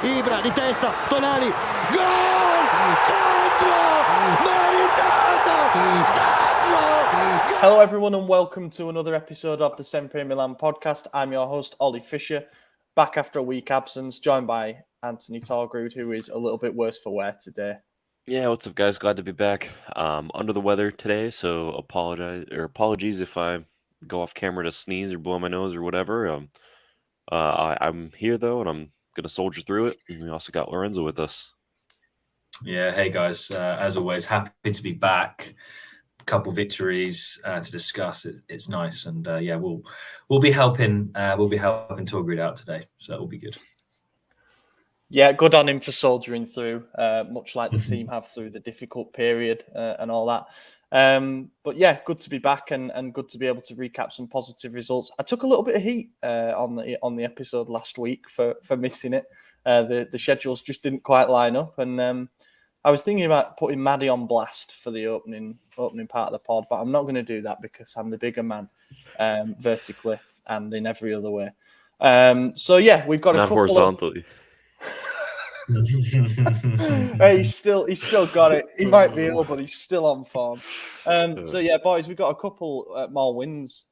Ibra di testa, Tonali, gol! Sandro! Meritato! Sandro! Hello everyone and welcome to another episode of the SempreMilan podcast. I'm your host, Ollie Fisher, back after a week absence, joined by Anthony Torgrud, who is a little bit worse for wear today. Yeah, what's up, guys? Glad to be back. Under the weather today, so apologies if I go off camera to sneeze or blow my nose or whatever. I'm here though, and I'm gonna soldier through it. And we also got Lorenzo with us. Yeah, hey guys. As always, happy to be back. A couple victories to discuss. It's nice, and we'll be helping Torgrid out today, so that will be good. Yeah, good on him for soldiering through, much like the team have through the difficult period and all that. But yeah, good to be back and good to be able to recap some positive results. I took a little bit of heat on the episode last week for missing it. The schedules just didn't quite line up, and I was thinking about putting Maddie on blast for the opening part of the pod, but I'm not going to do that because I'm the bigger man vertically and in every other way. So yeah, we've got Not a couple horizontally. Hey, he's still got it. He might be ill, but he's still on form. So yeah, boys, we've got a couple more wins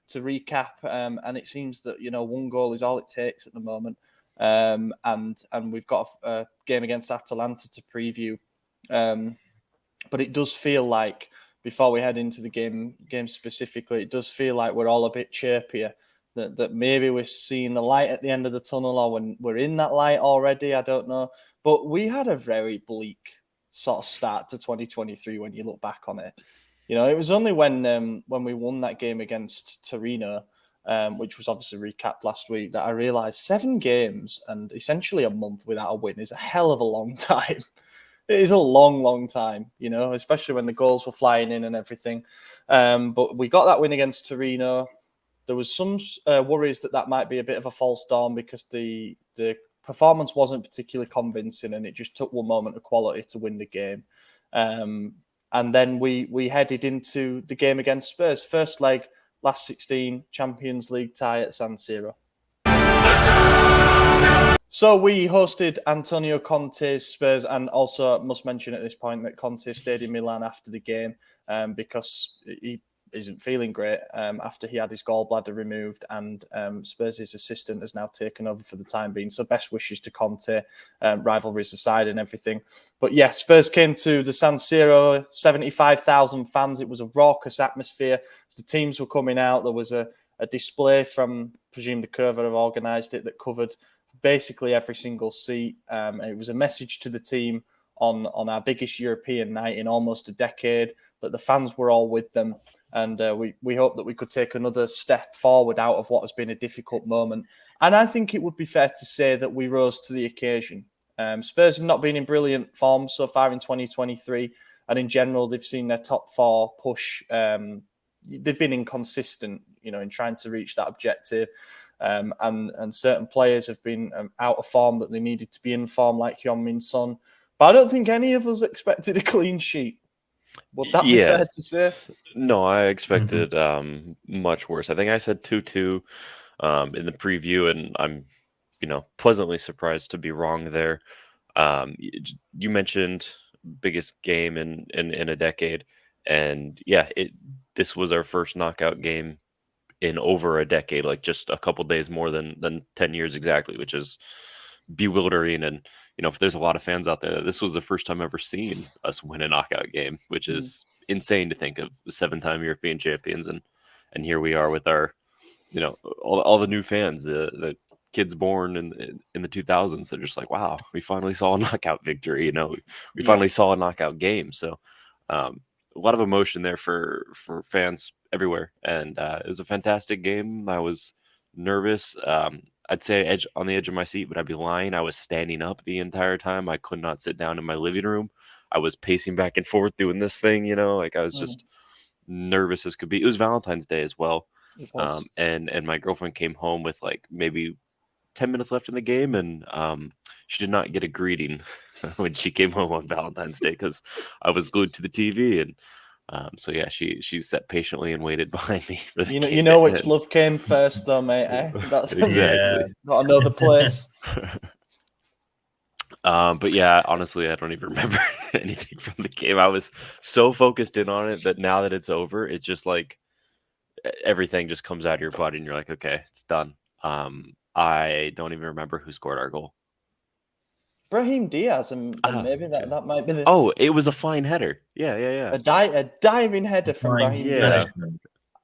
to recap, and it seems that one goal is all it takes at the moment. And we've got a game against Atalanta to preview. But it does feel like, before we head into the game specifically, it does feel like we're all a bit chirpier. That maybe we're seeing the light at the end of the tunnel, or when we're in that light already, I don't know. But we had a very bleak sort of start to 2023 when you look back on it. It was only when we won that game against Torino, which was obviously recapped last week, that I realised 7 games and essentially a month without a win is a hell of a long time. It is a long, long time, especially when the goals were flying in and everything. But we got that win against Torino. There was some worries that might be a bit of a false dawn because the performance wasn't particularly convincing, and it just took one moment of quality to win the game. And then we headed into the game against Spurs. First leg, last 16, Champions League tie at San Siro. So we hosted Antonio Conte's Spurs, and also must mention at this point that Conte stayed in Milan after the game because he isn't feeling great after he had his gallbladder removed, and Spurs' assistant has now taken over for the time being. So best wishes to Conte, rivalries aside and everything. But yeah, Spurs came to the San Siro, 75,000 fans. It was a raucous atmosphere. As the teams were coming out, there was a display from, I presume the Curva have organised it, that covered basically every single seat. It was a message to the team on our biggest European night in almost a decade, that the fans were all with them. And we hope that we could take another step forward out of what has been a difficult moment. And I think it would be fair to say that we rose to the occasion. Spurs have not been in brilliant form so far in 2023. And in general, they've seen their top 4 push. They've been inconsistent, in trying to reach that objective. And certain players have been out of form that they needed to be in form, like Heung-min Son. But I don't think any of us expected a clean sheet. Would that be fair to say? No, I expected much worse. I think I said 2-2 in the preview, and I'm, pleasantly surprised to be wrong there. You mentioned biggest game in a decade, and yeah, this was our first knockout game in over a decade, like just a couple days more than 10 years exactly, which is bewildering. And if there's a lot of fans out there, this was the first time I've ever seen us win a knockout game, which is insane to think of. 7-time European champions, and here we are with our, all the new fans, the kids born in the 2000s. They're just like, wow, we finally saw a knockout victory. We finally saw a knockout game. So a lot of emotion there for fans everywhere, and it was a fantastic game. I was nervous. I'd say on the edge of my seat, but I'd be lying. I was standing up the entire time. I could not sit down in my living room. I was pacing back and forth doing this thing, like I was just nervous as could be. It was Valentine's Day as well. And my girlfriend came home with like maybe 10 minutes left in the game, and she did not get a greeting when she came home on Valentine's Day because I was glued to the TV. And so yeah, she sat patiently and waited behind me for the game. You know which love came first, though, mate. Eh? That's exactly. Got another place. But yeah, honestly, I don't even remember anything from the game. I was so focused in on it that now that it's over, it's just like everything just comes out of your body and you're like, okay, it's done. I don't even remember who scored our goal. Brahim Diaz, and maybe okay. that might be the Oh, it was a fine header. Yeah. a diving header from Brahim Diaz.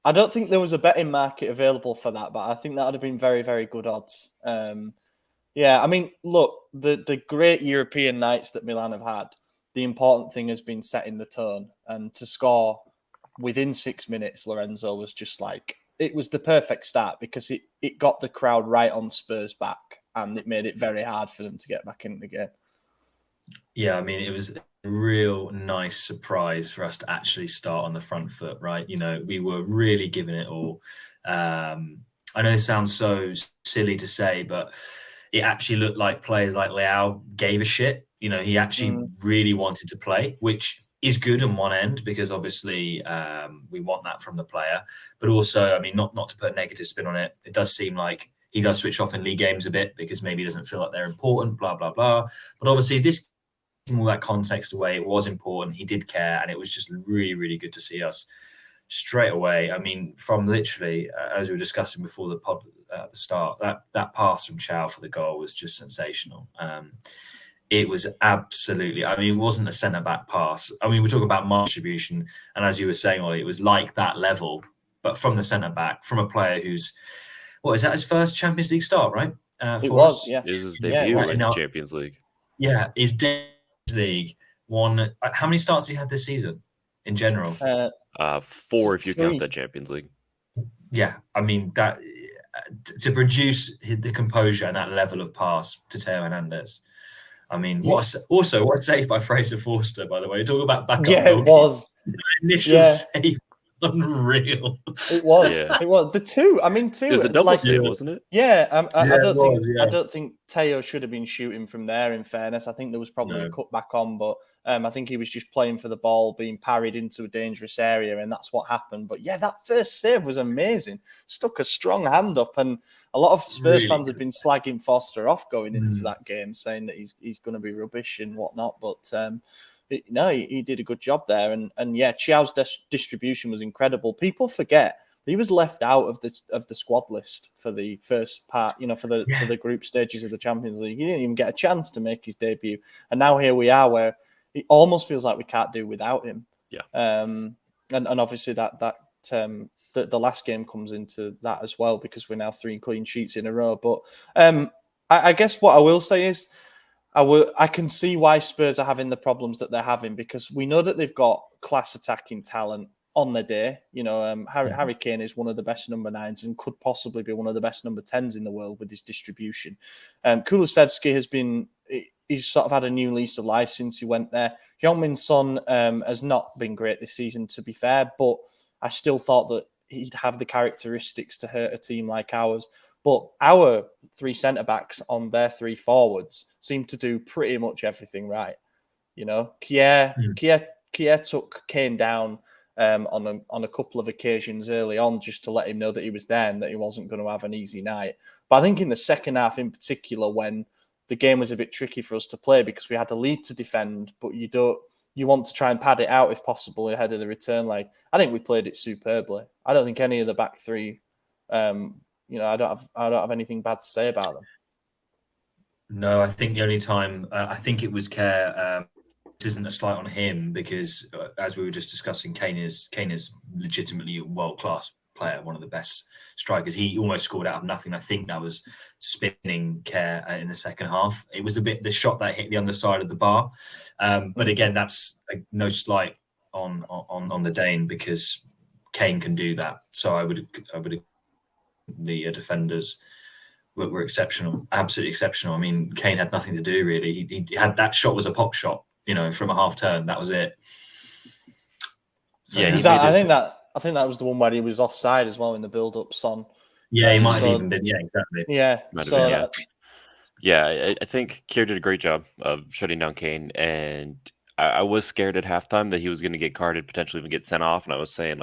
I don't think there was a betting market available for that, but I think that would have been very, very good odds. Yeah, I mean, look, the great European nights that Milan have had, the important thing has been setting the tone. And to score within 6 minutes, Lorenzo, was just like, it was the perfect start because it got the crowd right on Spurs back and it made it very hard for them to get back into the game. Yeah, I mean, it was a real nice surprise for us to actually start on the front foot, right? You know, we were really giving it all. I know it sounds so silly to say, but it actually looked like players like Thiaw gave a shit. You know, he actually really wanted to play, which is good on one end because obviously we want that from the player. But also, I mean, not to put a negative spin on it, it does seem like he does switch off in league games a bit because maybe he doesn't feel like they're important, blah, blah, blah. But obviously this, all that context away, it was important. He did care, and it was just really, really good to see us straight away. I mean, from literally, as we were discussing before the pod at the start, that pass from Thiaw for the goal was just sensational. It was absolutely, I mean, it wasn't a centre-back pass. I mean, we're talking about mark distribution, and as you were saying, Ollie, it was like that level, but from the centre-back, from a player who's, what is that, his first Champions League start, right? It was, It was his debut in the Champions League. Yeah, his League won. How many starts he had this season in general? 4 if you count the Champions League. Yeah, I mean that to produce the composure and that level of pass to Thiaw Hernandez. I mean, what a save by Fraser Forster, by the way. Talk about backup. Yeah, it was. Initial save. Unreal. It was. Yeah. It was the two. I mean, two. It was a double save, wasn't it? Yeah. I don't think Thiaw should have been shooting from there. In fairness, I think there was probably a cut back on, but I think he was just playing for the ball, being parried into a dangerous area, and that's what happened. But yeah, that first save was amazing. Stuck a strong hand up, and a lot of Spurs fans have been slagging Foster off going into that game, saying that he's going to be rubbish and whatnot. But no, he did a good job there, and yeah, Thiaw's distribution was incredible. People forget he was left out of the squad list for the first part, for the group stages of the Champions League. He didn't even get a chance to make his debut, and now here we are, where it almost feels like we can't do without him. Yeah, and obviously that the last game comes into that as well because we're now 3 clean sheets in a row. But I guess what I will say is, I can see why Spurs are having the problems that they're having because we know that they've got class attacking talent on the day. Harry Kane is one of the best number 9s and could possibly be one of the best number 10s in the world with his distribution. Kulusevski he's sort of had a new lease of life since he went there. Heung-min Son has not been great this season, to be fair, but I still thought that he'd have the characteristics to hurt a team like ours. But our 3 centre-backs on their 3 forwards seem to do pretty much everything right. Kier took Kane down on a couple of occasions early on just to let him know that he was there and that he wasn't going to have an easy night. But I think in the second half in particular, when the game was a bit tricky for us to play because we had a lead to defend, but you want to try and pad it out if possible ahead of the return leg. I think we played it superbly. I don't think any of the back 3... I don't have anything bad to say about them. No, I think the only time I think it was Kerr. This isn't a slight on him because, as we were just discussing, Kane is legitimately a world class player, one of the best strikers. He almost scored out of nothing. I think that was spinning Kerr in the second half. It was a bit the shot that hit the underside of the bar, but again, that's no slight on the Dane because Kane can do that. So I would. The defenders were exceptional, absolutely exceptional. I mean, Kane had nothing to do really. He had that shot was a pop shot, from a half turn. That was it. So, yeah, I think that was the one where he was offside as well in the build-up. Son. Yeah, he might have even been. Yeah, exactly. Yeah, I think Kier did a great job of shutting down Kane, and I was scared at halftime that he was going to get carded, potentially even get sent off, and I was saying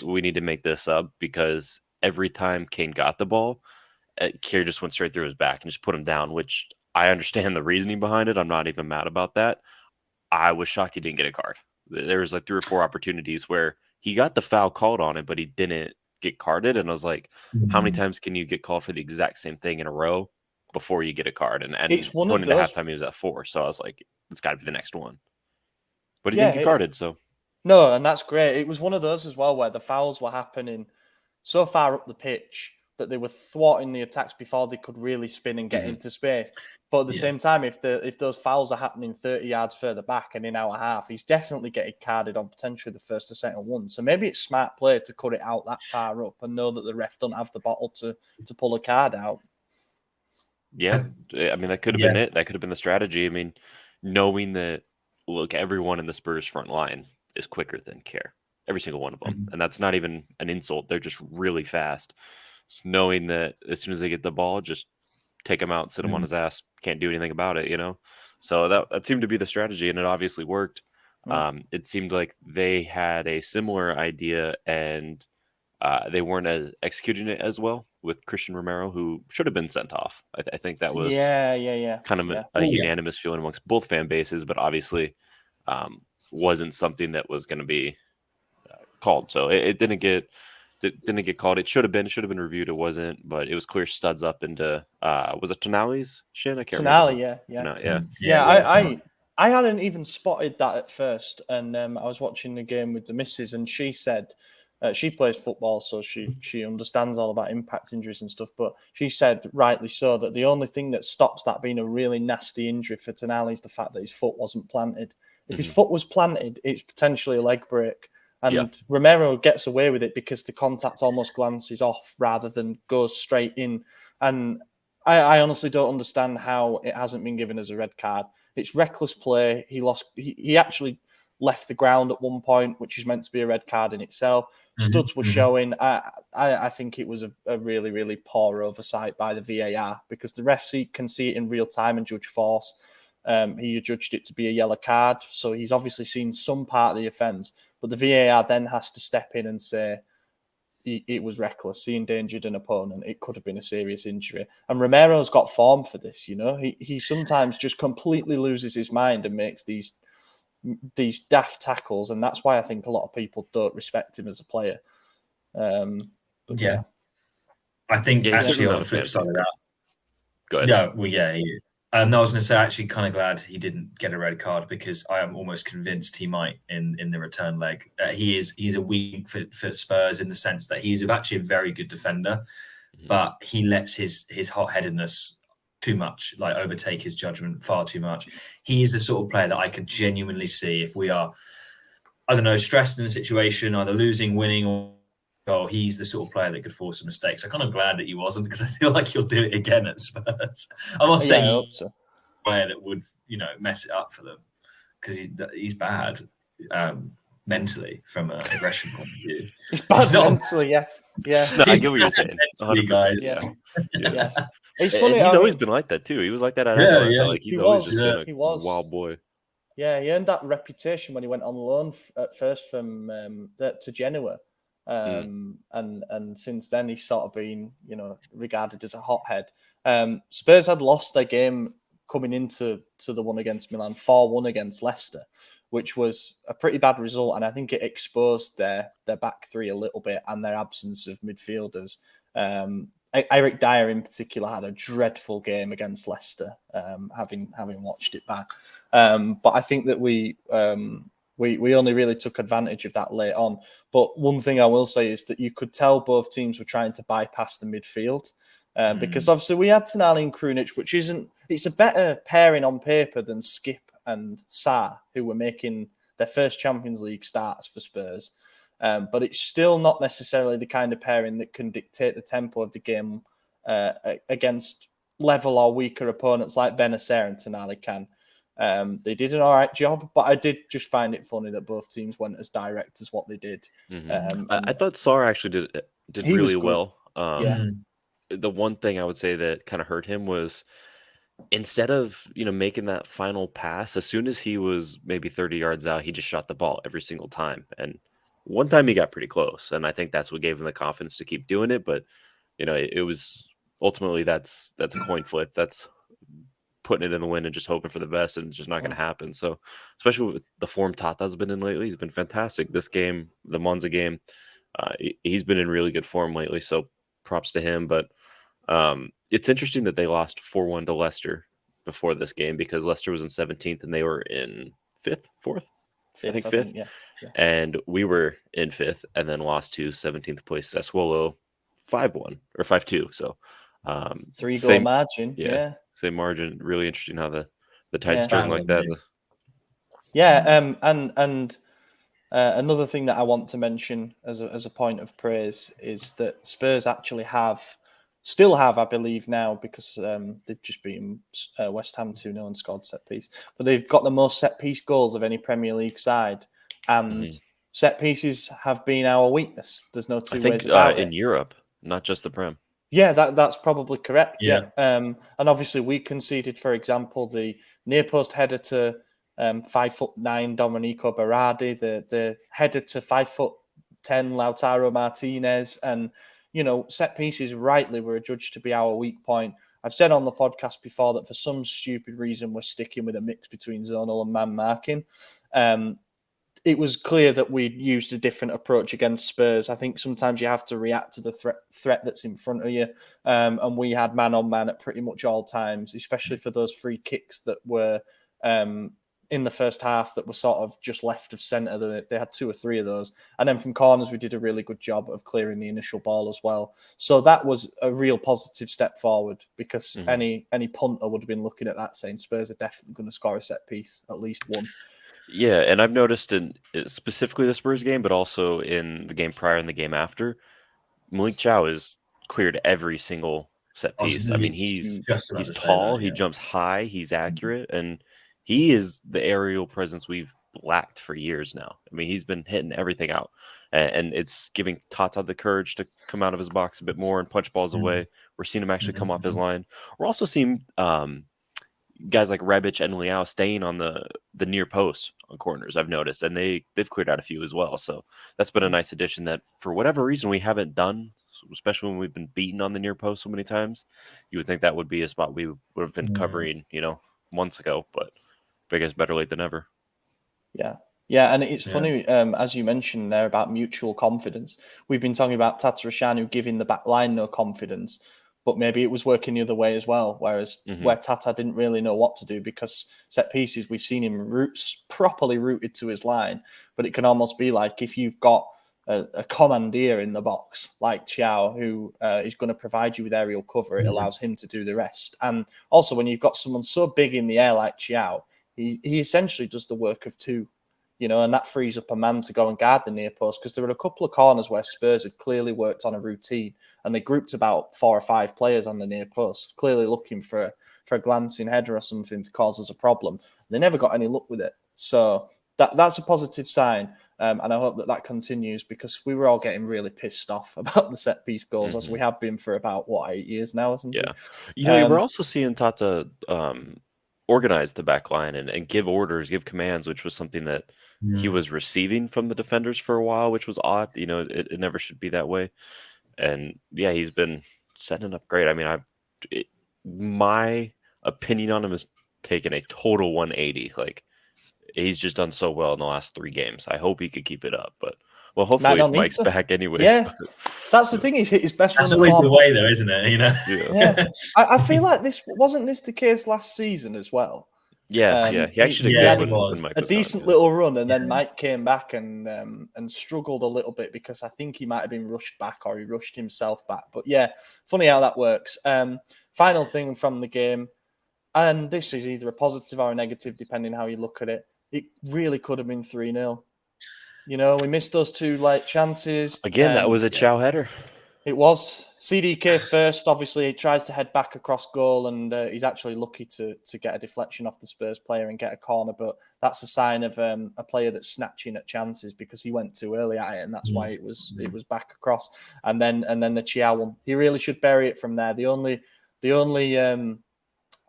we need to make this up because every time Kane got the ball, Kier just went straight through his back and just put him down, which I understand the reasoning behind it. I'm not even mad about that. I was shocked he didn't get a card. There was like 3 or 4 opportunities where he got the foul called on him, but he didn't get carded. And I was like, how many times can you get called for the exact same thing in a row before you get a card? And It's one going of into those. halftime, he was at 4. So I was like, it's got to be the next one. But he Yeah, didn't get carded, so. No, and that's great. It was one of those as well where the fouls were happening so far up the pitch that they were thwarting the attacks before they could really spin and get into space. But at the same time, if those fouls are happening 30 yards further back and in our half, he's definitely getting carded on potentially the first or second one. So maybe it's smart play to cut it out that far up and know that the ref don't have the bottle to pull a card out. Yeah, I mean, that could have been it. That could have been the strategy. I mean, knowing that, look, everyone in the Spurs front line is quicker than Care. Every single one of them. And that's not even an insult. They're just really fast. So knowing that as soon as they get the ball, just take him out, sit him on his ass. Can't do anything about it, you know? So that seemed to be the strategy, and it obviously worked. It seemed like they had a similar idea, and they weren't as executing it as well with Christian Romero, who should have been sent off. I think that was kind of a unanimous feeling amongst both fan bases, but obviously wasn't something that was going to be called. So it didn't get called. It should have been reviewed. It wasn't, but it was clear studs up into was it Tonali's shin? I can't remember. Tonali, I hadn't even spotted that at first, and I was watching the game with the missus, and she said she plays football, so she understands all about impact injuries and stuff. But she said, rightly so, that the only thing that stops that being a really nasty injury for Tonali is the fact that his foot wasn't planted. If his foot was planted, it's potentially a leg break. And Romero gets away with it because the contact almost glances off rather than goes straight in. And I honestly don't understand how it hasn't been given as a red card. It's reckless play. He actually left the ground at one point, which is meant to be a red card in itself. Studs were showing. I think it was a really, really poor oversight by the VAR because the refs can see it in real time and judge force. He judged it to be a yellow card. So he's obviously seen some part of the offence. But the VAR then has to step in and say it was reckless. He endangered an opponent. It could have been a serious injury. And Romero's got form for this, you know. He sometimes just completely loses his mind and makes these daft tackles. And that's why I think a lot of people don't respect him as a player. I think actually on the flip side of that. Go ahead. Yeah, well, yeah, he is. I was going to say, actually, kind of glad he didn't get a red card because I am almost convinced he might in the return leg. He's a weak for Spurs in the sense that he's actually a very good defender, but he lets his hot-headedness too much, like overtake his judgment far too much. He is the sort of player that I could genuinely see if we are, I don't know, stressed in a situation, either losing, winning, or he's the sort of player that could force a mistake. So I'm kind of glad that he wasn't because I feel like he'll do it again at Spurs. I'm not saying he's a player that would, mess it up for them because he's bad mentally from an aggression point of view. He's bad mentally, yeah. No, I get what you're saying. Mentally, guys. Yeah. It's funny. He's always been like that too. He was like that at Atalanta. Like he's always just been a wild boy. Yeah, he earned that reputation when he went on loan at first from to Genoa. And since then he's sort of been, regarded as a hothead. Spurs had lost their game coming into the one against Milan, 4-1 against Leicester, which was a pretty bad result. And I think it exposed their back three a little bit and their absence of midfielders. Eric Dyer in particular had a dreadful game against Leicester, having watched it back. But I think that we only really took advantage of that late on. But one thing I will say is that you could tell both teams were trying to bypass the midfield because obviously we had Tonali and Krunic, which it's a better pairing on paper than Skip and Sarr, who were making their first Champions League starts for Spurs. But it's still not necessarily the kind of pairing that can dictate the tempo of the game against level or weaker opponents like Benacer and Tonali can. They did an all right job, but I did just find it funny that both teams went as direct as what they did. I thought Sarr actually did really well. The one thing I would say that kind of hurt him was instead of making that final pass, as soon as he was maybe 30 yards out, he just shot the ball every single time. And one time he got pretty close, and I think that's what gave him the confidence to keep doing it. But it was ultimately that's a coin flip. That's putting it in the wind and just hoping for the best, and it's just not going to happen. So, especially with the form Tata's been in lately, he's been fantastic. This game, the Monza game, he's been in really good form lately. So, props to him. But it's interesting that they lost 4-1 to Leicester before this game, because Leicester was in 17th and they were in 5th, 4th, I think 5th. Yeah. And we were in 5th and then lost to 17th place Sassuolo 5-1 or 5-2. So 3-goal margin. Yeah. Same margin. Really interesting how the tides Yeah. turn like that. Yeah. And another thing that I want to mention as a point of praise is that Spurs actually still have, I believe now, because they've just beaten West Ham 2-0 and scored set piece. But they've got the most set piece goals of any Premier League side. And set pieces have been our weakness. There's no two ways about it. In Europe, not just the Prem. Yeah, that's probably correct. Yeah. And obviously we conceded, for example, the near post header to 5'9" Domenico Berardi, the header to 5'10" Lautaro Martinez, and set pieces rightly were adjudged to be our weak point. I've said on the podcast before that for some stupid reason we're sticking with a mix between zonal and man marking. It was clear that we used a different approach against Spurs. I think sometimes you have to react to the threat that's in front of you. And we had man on man at pretty much all times, especially for those free kicks that were in the first half that were sort of just left of centre. They had 2 or 3 of those. And then from corners, we did a really good job of clearing the initial ball as well. So that was a real positive step forward, because any punter would have been looking at that saying Spurs are definitely going to score a set piece, at least one. Yeah, and I've noticed in specifically the Spurs game, but also in the game prior and the game after, Malik Thiaw is cleared every single set piece. I mean, he's tall, he jumps high, he's accurate, and he is the aerial presence we've lacked for years now. I mean, he's been hitting everything out, and it's giving Tata the courage to come out of his box a bit more and punch balls away. We're seeing him actually come off his line. We're also seeing guys like Rebic and Liao staying on the near post on corners, I've noticed, and they've cleared out a few as well. So that's been a nice addition that for whatever reason we haven't done, especially when we've been beaten on the near post so many times. You would think that would be a spot we would have been covering, months ago, but I guess better late than never. Yeah. Yeah, and it's funny, as you mentioned there about mutual confidence. We've been talking about Tatarusanu giving the back line no confidence, but maybe it was working the other way as well, whereas where Tata didn't really know what to do, because set pieces, we've seen him properly rooted to his line, but it can almost be like if you've got a commandeer in the box like Thiaw, who is going to provide you with aerial cover, it allows him to do the rest. And also when you've got someone so big in the air like Thiaw, he essentially does the work of 2. And that frees up a man to go and guard the near post, because there were a couple of corners where Spurs had clearly worked on a routine and they grouped about 4 or 5 players on the near post, clearly looking for a glancing header or something to cause us a problem. They never got any luck with it. So that's a positive sign. And I hope that continues, because we were all getting really pissed off about the set piece goals, as we have been for about, 8 years now or something. Yeah. We're also seeing Tata organize the back line and give orders, give commands, which was something that he was receiving from the defenders for a while, which was odd. It never should be that way. And yeah, he's been setting up great. I mean, my opinion on him is taken a total 180. Like, he's just done so well in the last 3 games. I hope he could keep it up, but hopefully Mike's back anyways. Yeah, that's the thing. He's hit his best. That's always the way, though, isn't it? Yeah. I feel like this wasn't the case last season as well. Yeah. He actually did good when Mike was a decent little run, and then Mike came back and struggled a little bit, because I think he might have been rushed back, or he rushed himself back. But yeah, funny how that works. Final thing from the game, and this is either a positive or a negative depending how you look at it. It really could have been 3-0. We missed those 2 late chances. Again, that was a Thiaw header. It was. CDK first, obviously, he tries to head back across goal, and he's actually lucky to get a deflection off the Spurs player and get a corner. But that's a sign of a player that's snatching at chances, because he went too early at it, and that's why it was back across. And then the Thiaw one, he really should bury it from there. The only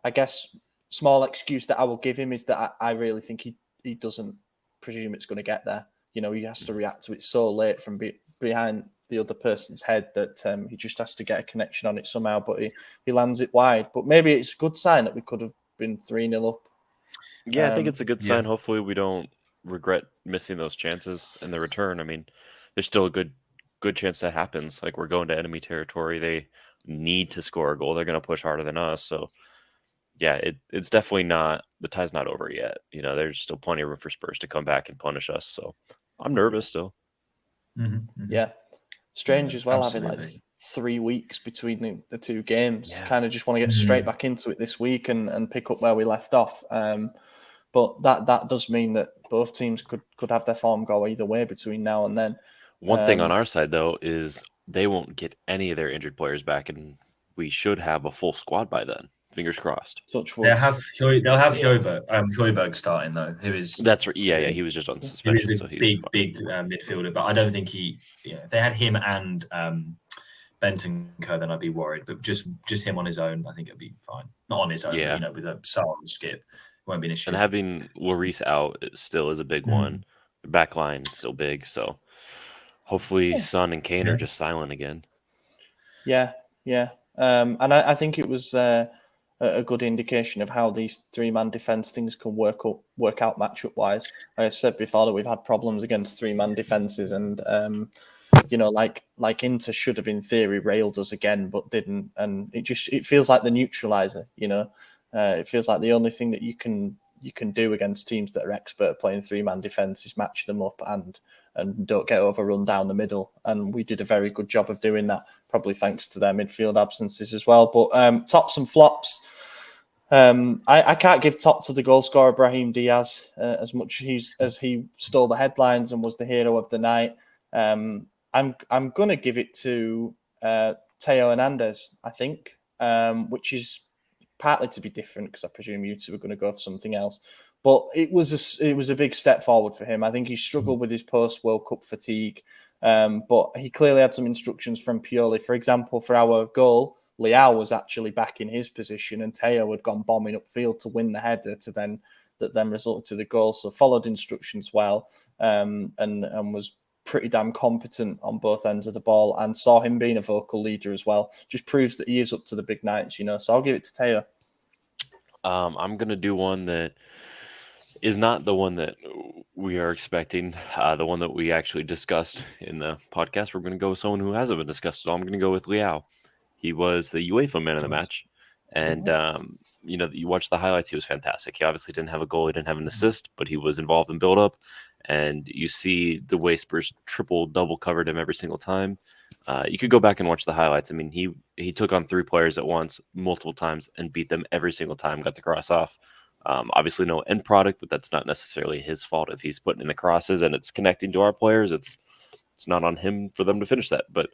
I guess small excuse that I will give him is that I really think he doesn't presume it's going to get there. He has to react to it so late from behind the other person's head that he just has to get a connection on it somehow, but he lands it wide. But maybe it's a good sign that we could have been 3-0 up. Yeah, I think it's a good sign. Yeah. Hopefully we don't regret missing those chances in the return. I mean, there's still a good chance that happens. Like, we're going to enemy territory. They need to score a goal. They're going to push harder than us. So, yeah, it's definitely not – the tie's not over yet. You know, there's still plenty of room for Spurs to come back and punish us. So, I'm nervous still. Yeah. Strange as well, absolutely. having like 3 weeks between the two games. Yeah. Kind of just want to get straight back into it this week and pick up where we left off. But that does mean that both teams could have their form go either way between now and then. One thing on our side, though, is they won't get any of their injured players back, and we should have a full squad by then. Fingers crossed. Touch wood. They'll have Højbjerg starting though, who is That's right. Yeah, he was just on he suspension, is so a he's big midfielder, but I don't think if they had him and Bentancur, then I'd be worried. But just him on his own, I think it'll be fine. Not on his own, Yeah. but, with a Saar and Skip, it won't be an issue. And having Lloris out still is a big one. The back line still big, so hopefully Son and Kane are just silent again. Yeah. And I think it was a good indication of how these 3-man defence things can work out matchup wise. I've said before that we've had problems against 3-man defences, and like Inter should have in theory railed us again, but didn't, and it feels like the neutralizer. It feels like the only thing that you can do against teams that are expert at playing 3-man defence is match them up and don't get overrun down the middle. And we did a very good job of doing that, probably thanks to their midfield absences as well. But tops and flops. I can't give top to the goal scorer, Brahim Diaz, as much as he stole the headlines and was the hero of the night. I'm going to give it to Thiaw Hernandez, I think, which is partly to be different because I presume you two are going to go for something else. But it was a big step forward for him. I think he struggled with his post-World Cup fatigue, but he clearly had some instructions from Pioli. For example, for our goal, Thiaw was actually back in his position, and Thiaw had gone bombing upfield to win the header that then resulted to the goal. So followed instructions well, and was pretty damn competent on both ends of the ball, and saw him being a vocal leader as well. Just proves that he is up to the big nights, So I'll give it to Thiaw. I'm going to do one that is not the one that we are expecting, the one that we actually discussed in the podcast. We're going to go with someone who hasn't been discussed at all. I'm going to go with Thiaw. He was the UEFA man of the match. And, you watch the highlights, he was fantastic. He obviously didn't have a goal, he didn't have an assist, but he was involved in build-up. And you see the way Spurs double covered him every single time. You could go back and watch the highlights. I mean, he took on 3 players at once, multiple times, and beat them every single time, got the cross off. Obviously no end product, but that's not necessarily his fault if he's putting in the crosses and it's connecting to our players. It's not on him for them to finish that. But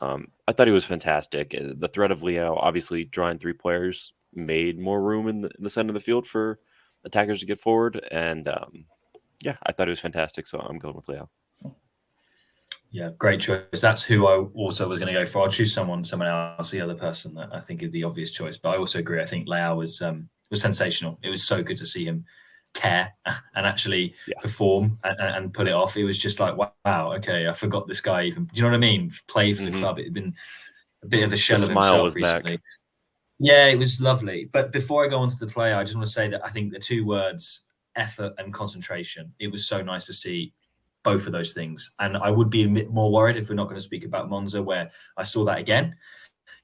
I thought he was fantastic. The threat of Thiaw, obviously drawing 3 players, made more room in the center of the field for attackers to get forward. And I thought he was fantastic. So I'm going with Thiaw. Yeah, great choice. That's who I also was going to go for. I'll choose someone else, the other person that I think is the obvious choice. But I also agree. I think Thiaw was sensational. It was so good to see him care and actually perform and put it off. It was just like, wow, okay, I forgot this guy even. Do you know what I mean? Played for the club. It had been a bit of a shell of himself recently. Back. Yeah, it was lovely. But before I go on to the play, I just want to say that I think the 2 words, effort and concentration, it was so nice to see both of those things. And I would be a bit more worried if we're not going to speak about Monza, where I saw that again.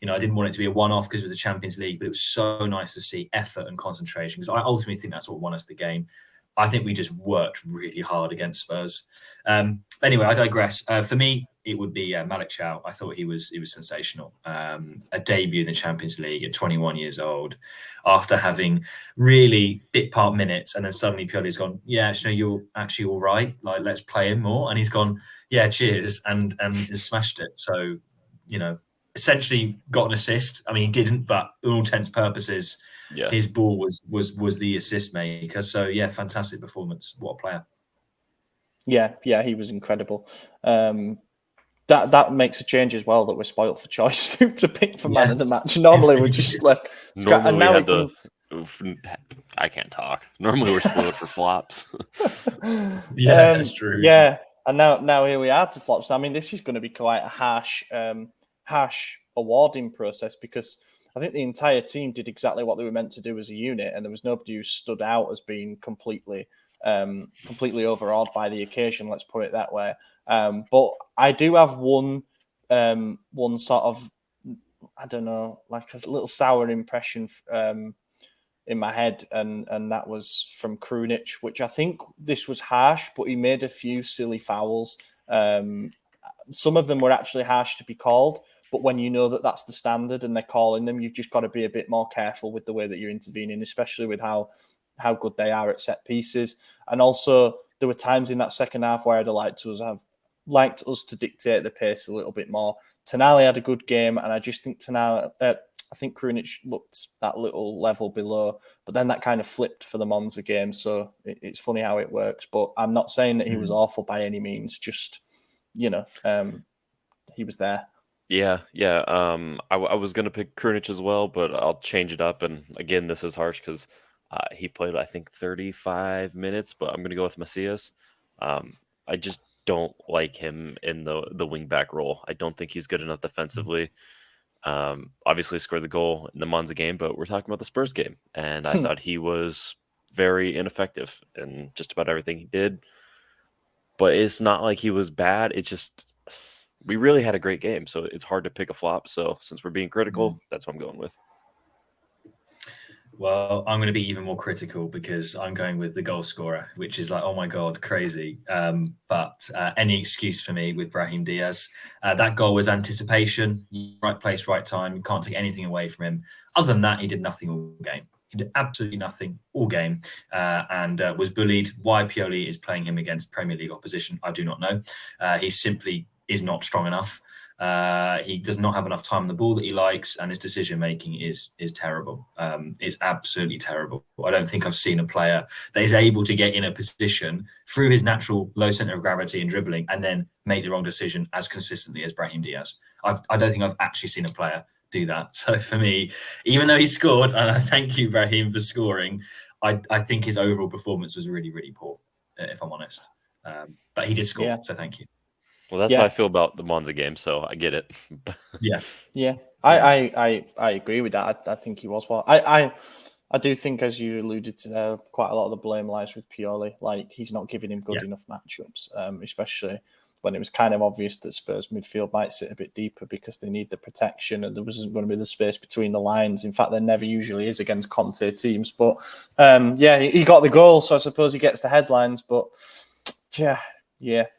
I didn't want it to be a one-off because it was the Champions League, but it was so nice to see effort and concentration, because I ultimately think that's what won us the game. I think we just worked really hard against Spurs. Anyway, I digress. For me, it would be Malik Thiaw. I thought he was sensational. A debut in the Champions League at 21 years old, after having really bit part minutes, and then suddenly Pioli's gone, you're actually all right. Like, let's play him more. And he's gone, yeah, cheers, and has smashed it. So, essentially got an assist. I mean, he didn't, but in all intents and purposes, his ball was the assist maker. So yeah, fantastic performance. What a player. Yeah, he was incredible. That makes a change as well, that we're spoilt for choice to pick for man of the match. Normally we're just left. Normally and now I can't talk. Normally we're spoiled for flops. Yeah, that's true. Yeah, and now here we are to flops. I mean, this is going to be quite a harsh awarding process, because I think the entire team did exactly what they were meant to do as a unit, and there was nobody who stood out as being completely overawed by the occasion. Let's put it that way. But I do have one sort of, I don't know, like a little sour impression in my head, and that was from Krunic, which I think this was harsh, but he made a few silly fouls. Some of them were actually harsh to be called, but when you know that that's the standard and they're calling them, you've just got to be a bit more careful with the way that you're intervening, especially with how good they are at set pieces. And also, there were times in that second half where I'd have liked us to dictate the pace a little bit more. Tonali had a good game, and I just think I think Krunic looked that little level below, but then that kind of flipped for the Monza game. So it's funny how it works, but I'm not saying that he was awful by any means. Just, he was there. Yeah. I was going to pick Krunic as well, but I'll change it up. And again, this is harsh because he played, I think, 35 minutes, but I'm going to go with Macias. I just don't like him in the wing back role. I don't think he's good enough defensively. Obviously scored the goal in the Monza game, but we're talking about the Spurs game. And I thought he was very ineffective in just about everything he did. But it's not like he was bad. It's just, we really had a great game. So it's hard to pick a flop. So since we're being critical, that's what I'm going with. Well, I'm going to be even more critical because I'm going with the goal scorer, which is like, oh my God, crazy. But any excuse for me with Brahim Diaz. That goal was anticipation, right place, right time. You can't take anything away from him. Other than that, he did nothing all game. He did absolutely nothing all game and was bullied. Why Pioli is playing him against Premier League opposition, I do not know. He simply is not strong enough. He does not have enough time on the ball that he likes, and his decision making is terrible. It's absolutely terrible. I don't think I've seen a player that is able to get in a position through his natural low center of gravity and dribbling and then make the wrong decision as consistently as Brahim Diaz. I don't think I've actually seen a player do that. So for me, even though he scored, and I thank you, Brahim, for scoring, I think his overall performance was really, really poor, if I'm honest. But he did score, so thank you. Well, that's how I feel about the Monza game, so I get it. Yeah. I agree with that. I think he was well. I do think, as you alluded to there, quite a lot of the blame lies with Pioli. Like, he's not giving him good enough matchups, especially when it was kind of obvious that Spurs midfield might sit a bit deeper because they need the protection and there wasn't going to be the space between the lines. In fact, there never usually is against Conte teams. But he got the goal, so I suppose he gets the headlines. But yeah,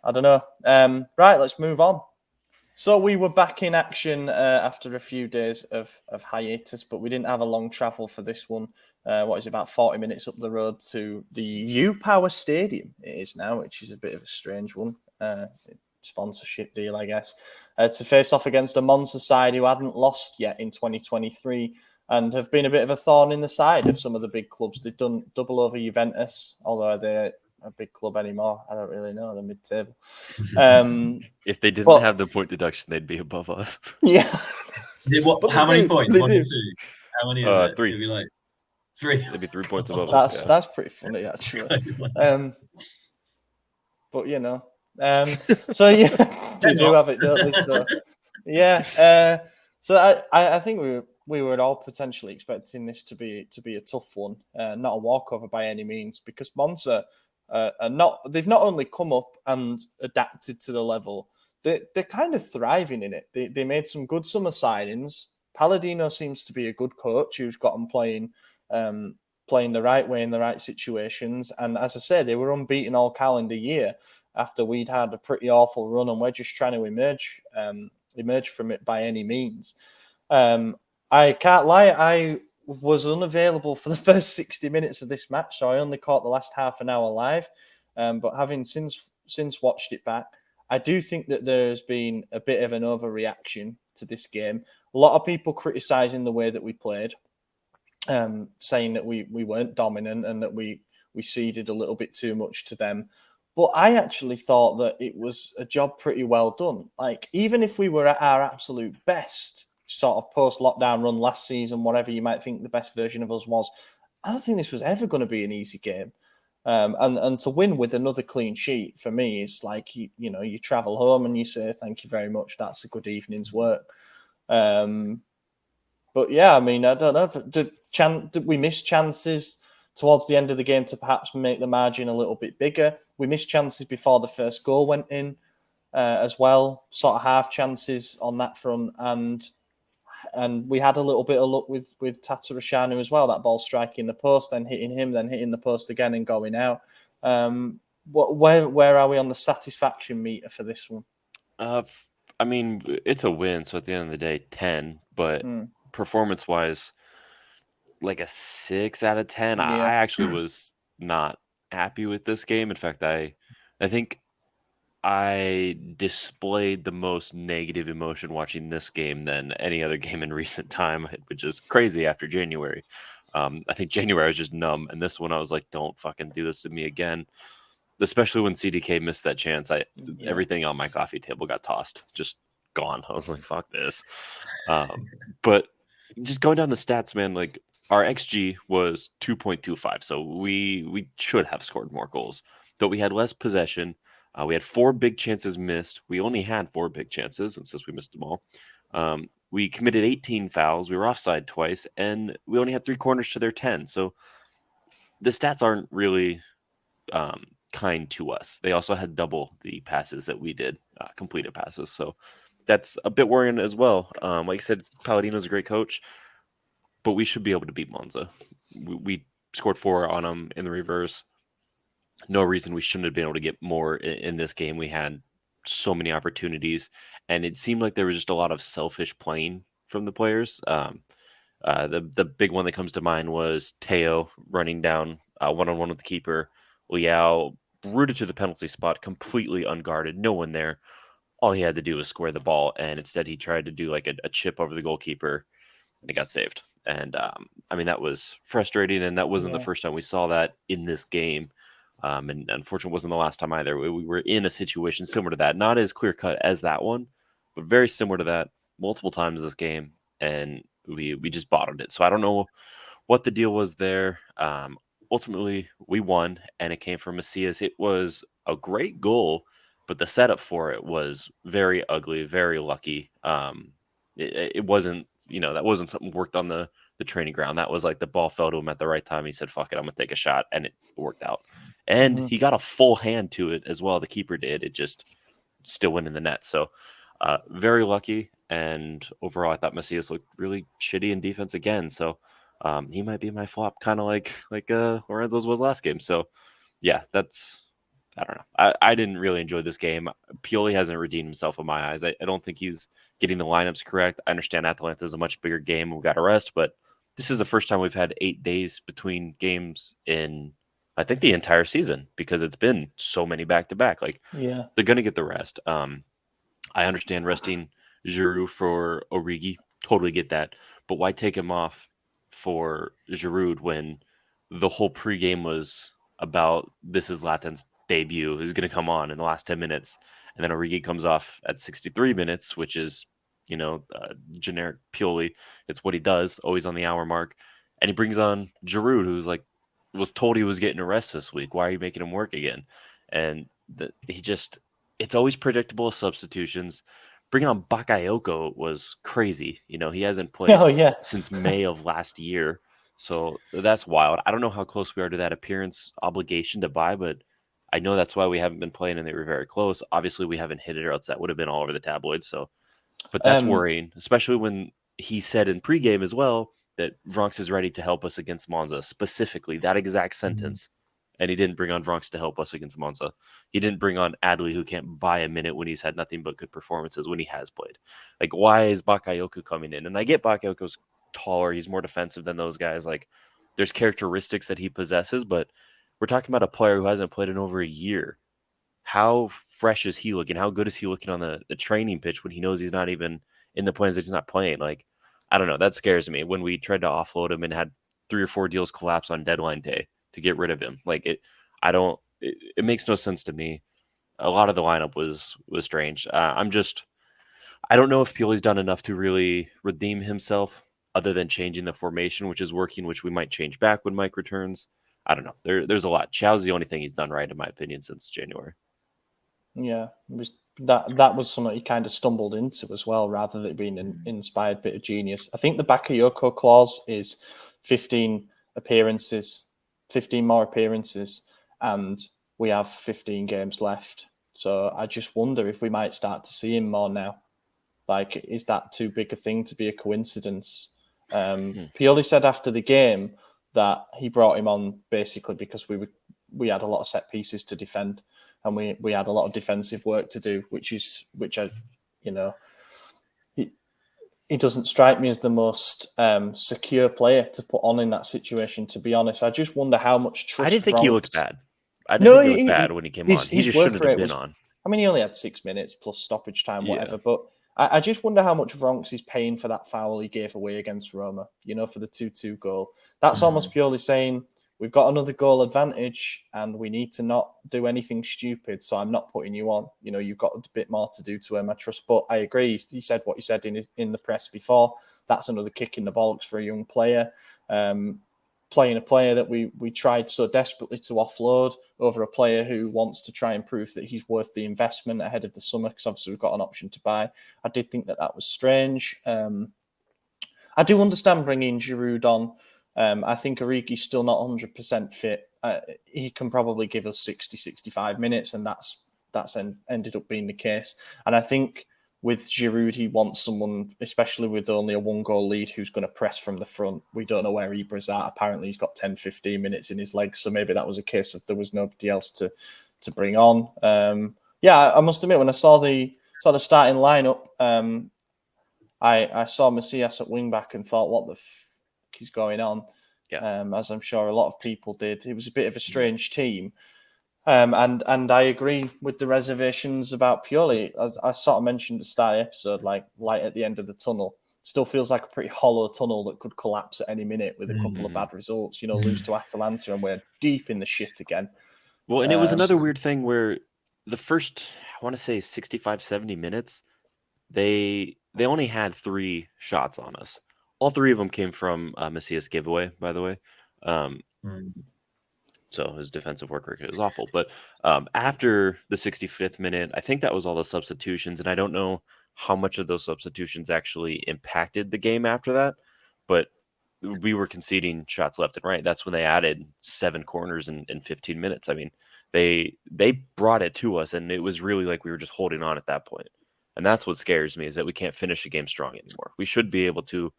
I don't know. Right, let's move on. So we were back in action after a few days of hiatus, but we didn't have a long travel for this one. About 40 minutes up the road to the U-Power Stadium it is now, which is a bit of a strange one. Sponsorship deal, I guess, to face off against a Monza side who hadn't lost yet in 2023 and have been a bit of a thorn in the side of some of the big clubs. They've done double over Juventus, although they're a big club anymore. I don't really know. They're mid-table. If they didn't have the point deduction, they'd be above us. Yeah. How many points? They 1 do. 2. How many is it? 3. It'd be like 3. They'd be 3 points above us. That's pretty funny, actually. But so yeah, they do have it, don't they? So yeah. So I think we were all potentially expecting this to be a tough one, not a walkover by any means, because Monza they've not only come up and adapted to the level, they're kind of thriving in it. They made some good summer signings. Palladino seems to be a good coach who's got them playing the right way in the right situations. And as I said, they were unbeaten all calendar year after we'd had a pretty awful run, and we're just trying to emerge from it by any means. I can't lie, I was unavailable for the first 60 minutes of this match, so I only caught the last half an hour live. But having since watched it back, I do think that there's been a bit of an overreaction to this game. A lot of people criticising the way that we played, saying that we weren't dominant and that we ceded a little bit too much to them. But I actually thought that it was a job pretty well done. Like, even if we were at our absolute best, sort of post-lockdown run last season, whatever you might think the best version of us was, I don't think this was ever going to be an easy game. And to win with another clean sheet, for me, it's like, you travel home and you say, thank you very much, that's a good evening's work. But But yeah, I mean, I don't know. Did we miss chances towards the end of the game to perhaps make the margin a little bit bigger? We missed chances before the first goal went in as well, sort of half chances on that front, and we had a little bit of luck with Tatarashanu as well. That ball striking the post, then hitting him, then hitting the post again and going out. Where are we on the satisfaction meter for this one? I mean, it's a win, so at the end of the day, 10. But performance-wise, like a 6 out of 10. Yeah. I actually was not happy with this game. In fact, I think I displayed the most negative emotion watching this game than any other game in recent time, which is crazy after January. I think January I was just numb, and this one I was like, don't fucking do this to me again. Especially when CDK missed that chance. Everything on my coffee table got tossed, just gone. I was like, fuck this. But just going down the stats, man, like our XG was 2.25, so we should have scored more goals, but we had less possession. We had 4 big chances missed. We only had 4 big chances, and since we missed them all, we committed 18 fouls. We were offside twice, and we only had 3 corners to their 10. So the stats aren't really kind to us. They also had double the passes that we did, completed passes. So that's a bit worrying as well. Like I said, Palladino's a great coach, but we should be able to beat Monza. We scored 4 on them in the reverse. No reason we shouldn't have been able to get more in this game. We had so many opportunities, and it seemed like there was just a lot of selfish playing from the players. The big one that comes to mind was Thiaw running down one-on-one with the keeper. Thiaw rooted to the penalty spot, completely unguarded, no one there. All he had to do was square the ball, and instead he tried to do like a chip over the goalkeeper, and it got saved. And I mean, that was frustrating, and that wasn't the first time we saw that in this game. And unfortunately, it wasn't the last time either. We were in a situation similar to that, not as clear cut as that one, but very similar to that multiple times this game, and we just bottled it. So I don't know what the deal was there. Ultimately, we won, and it came from Macias. It was a great goal, but the setup for it was very ugly, very lucky. It wasn't, that wasn't something worked on the training ground. That was like the ball fell to him at the right time. He said, fuck it, I'm going to take a shot, and it worked out. And he got a full hand to it as well. The keeper did. It just still went in the net. So very lucky. And overall, I thought Macias looked really shitty in defense again. So he might be my flop, kind of like Lorenzo's was last game. So yeah, I don't know. I didn't really enjoy this game. Pioli hasn't redeemed himself in my eyes. I don't think he's getting the lineups correct. I understand Atalanta is a much bigger game. We got a rest, but this is the first time we've had 8 days between games in, I think, the entire season, because it's been so many back-to-back. Like, they're going to get the rest. I understand resting Giroud for Origi. Totally get that. But why take him off for Giroud when the whole pregame was about this is Latin's debut, who's going to come on in the last 10 minutes. And then Origi comes off at 63 minutes, which is, generic Pioli. It's what he does, always on the hour mark. And he brings on Giroud, who's like, was told he was getting a rest this week. Why are you making him work again? And it's always predictable substitutions. Bringing on Bakayoko was crazy. He hasn't played since May of last year. So that's wild. I don't know how close we are to that appearance obligation to buy, but I know that's why we haven't been playing and they were very close. Obviously, we haven't hit it, or else that would have been all over the tabloids. So, but that's worrying, especially when he said in pregame as well that Vronx is ready to help us against Monza, specifically that exact sentence. And he didn't bring on Vronx to help us against Monza. He didn't bring on Adley, who can't buy a minute when he's had nothing but good performances when he has played. Like, why is Bakayoko coming in? And I get Bakayoko's taller. He's more defensive than those guys. Like, there's characteristics that he possesses, but we're talking about a player who hasn't played in over a year. How fresh is he looking? How good is he looking on the training pitch when he knows he's not even in the plans that he's not playing? Like, I don't know. That scares me when we tried to offload him and had 3 or 4 deals collapse on deadline day to get rid of him. Like, it makes no sense to me. A lot of the lineup was strange. I don't know if Pioli's done enough to really redeem himself other than changing the formation, which is working, which we might change back when Mike returns. I don't know. There's a lot. Thiaw's the only thing he's done right, in my opinion, since January. Yeah, it was that was something he kind of stumbled into as well, rather than it being an inspired bit of genius. I think the Bakayoko clause is 15 appearances, 15 more appearances, and we have 15 games left. So I just wonder if we might start to see him more now. Like, is that too big a thing to be a coincidence? Pioli said after the game that he brought him on basically because we had a lot of set pieces to defend, and we had a lot of defensive work to do, which I, you know, he doesn't strike me as the most secure player to put on in that situation, to be honest. I just wonder how much trust. I didn't think he looked bad. I No, didn't think he looked bad when he came on. He just shouldn't have been on. I mean, he only had 6 minutes plus stoppage time, whatever. But I just wonder how much Vronks is paying for that foul he gave away against Roma, you know, for the 2-2 goal. That's almost purely saying, we've got another goal advantage and we need to not do anything stupid, so I'm not putting you on. You know, you've got a bit more to do to earn my trust. But I agree. He said what he said in the press before. That's another kick in the bollocks for a young player. Playing a player that we tried so desperately to offload over a player who wants to try and prove that he's worth the investment ahead of the summer, because obviously we've got an option to buy. I did think that was strange. I do understand bringing Giroud on. I think Origi's still not 100% fit. He can probably give us 60, 65 minutes, and that's ended up being the case. And I think with Giroud, he wants someone, especially with only a 1-goal lead, who's going to press from the front. We don't know where Ibra's at. Apparently, he's got 10, 15 minutes in his legs, so maybe that was a case of there was nobody else to bring on. I must admit, when I saw the starting lineup, I saw Macias at wing-back and thought, what the fuck is going on? As I'm sure a lot of people did. It was a bit of a strange team. And I agree with the reservations about Pioli. As I sort of mentioned at the start of the episode, like light at the end of the tunnel. Still feels like a pretty hollow tunnel that could collapse at any minute with a couple of bad results. You know, lose to Atalanta and we're deep in the shit again. Well, and it was another weird thing where the first, I want to say 65, 70 minutes, they only had 3 shots on us. All 3 of them came from Macias giveaway, by the way. So his defensive work rate is awful. But after the 65th minute, I think that was all the substitutions. And I don't know how much of those substitutions actually impacted the game after that. But we were conceding shots left and right. That's when they added 7 corners in 15 minutes. I mean, they brought it to us, and it was really like we were just holding on at that point. And that's what scares me, is that we can't finish a game strong anymore. We should be able to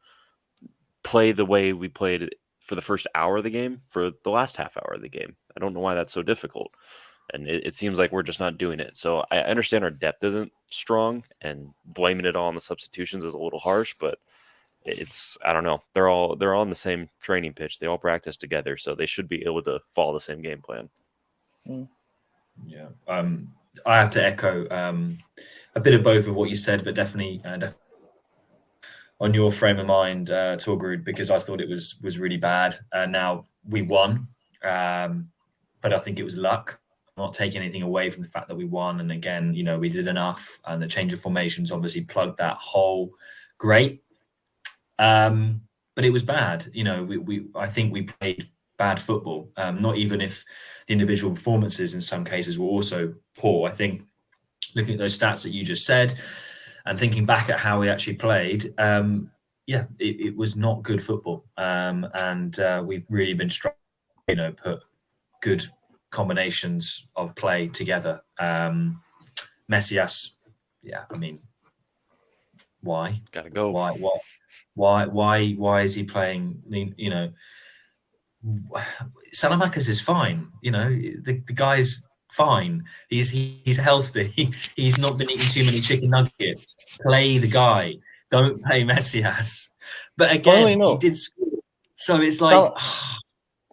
play the way we played for the first hour of the game, for the last half hour of the game. I don't know why that's so difficult. And it seems like we're just not doing it. So I understand our depth isn't strong, and blaming it all on the substitutions is a little harsh, but I don't know. They're all on the same training pitch. They all practice together, so they should be able to follow the same game plan. Yeah. I have to echo a bit of both of what you said, but definitely on your frame of mind, Torgrud, because I thought it was really bad. Now we won, but I think it was luck. I'm not taking anything away from the fact that we won. And again, you know, we did enough, and the change of formations obviously plugged that hole. Great. But it was bad. You know, I think we played bad football. Not even if the individual performances in some cases were also poor. I think looking at those stats that you just said, and thinking back at how we actually played, it was not good football. And we've really been struggling, you know, put good combinations of play together. Messias, I mean, why? Gotta go. Why is he playing? You know, Salamakers is fine. You know, the guy's fine. He's healthy. He's not been eating too many chicken nuggets. Play the guy. Don't play Messias. But again, he did score. So it's like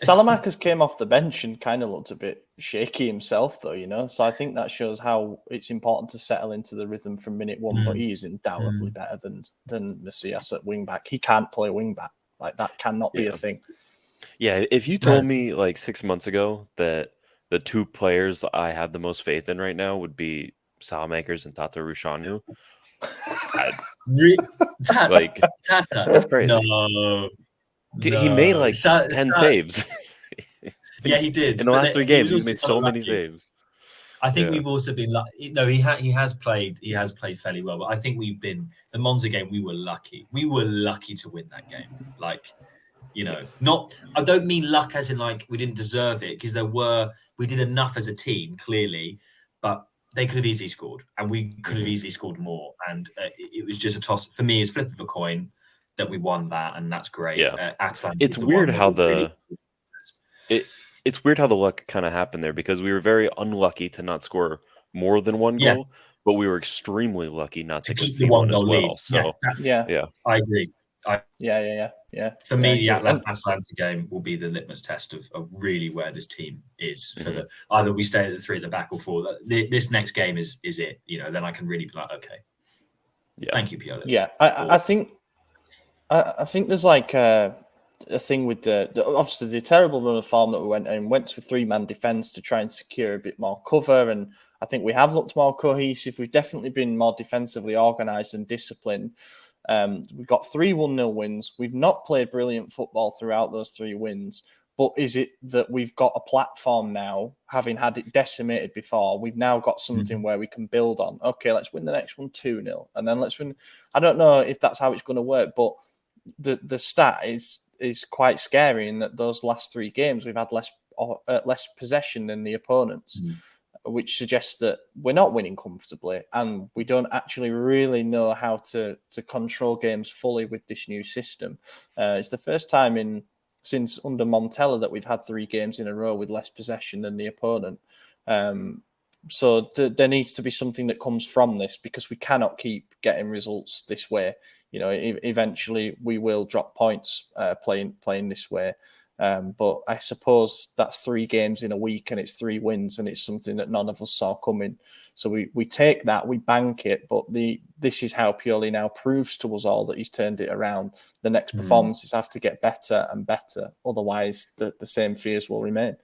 Salamakers came off the bench and kind of looked a bit shaky himself, though. You know, so I think that shows how it's important to settle into the rhythm from minute one. But he is undoubtedly better than Messias at wing back. He can't play wing back. Like, that cannot be a thing. Yeah, if you told me like 6 months ago that the 2 players I have the most faith in right now would be Salamakers and Tata Rushanu, Tata. That's crazy. No. He made like 10 saves. Yeah, he did. In the last 3 games, he's made so many saves. I think Yeah. we've also been lucky. No, he has played fairly well, but I think we've been the Monza game. We were lucky. We were lucky to win that game. Like, not. I don't mean luck as in like we didn't deserve it, because we did enough as a team clearly, but they could have easily scored, and we could have easily scored more. And it was just a toss for me. It's flip of a coin that we won that, and that's great. Yeah. Atalanta It's is the weird one how that it's weird how the luck kind of happened there, because we were very unlucky to not score more than one Yeah. goal, but we were extremely lucky not to to keep the concede one as goal lead. well. So Yeah. I agree. Yeah. For me, the And Atalanta game will be the litmus test of really where this team is for either we stay at the 3 at the back or 4. This next game is it. Then I can really be like, okay, thank you, Pioli. Yeah, I think there's like a thing with obviously the terrible run of form that we went to a 3-man defence to try and secure a bit more cover, and I think we have looked more cohesive. We've definitely been more defensively organised and disciplined. We've got 3 1-0 wins. We've not played brilliant football throughout those 3 wins, but is it that we've got a platform now, having had it decimated before? We've now got something where we can build on. Okay, let's win the next one 2-0, and then let's win. I don't know if that's how it's going to work, but the stat is quite scary in that those last 3 games we've had less possession than the opponents, which suggests that we're not winning comfortably, and we don't actually really know how to control games fully with this new system. It's the first time since under Montella that we've had 3 games in a row with less possession than the opponent. So there needs to be something that comes from this, because we cannot keep getting results this way. Eventually we will drop points playing this way. But I suppose that's 3 games in a week, and it's 3 wins, and it's something that none of us saw coming. So we take that, we bank it, but this is how Pioli now proves to us all that he's turned it around. The next performances have to get better and better, otherwise the same fears will remain.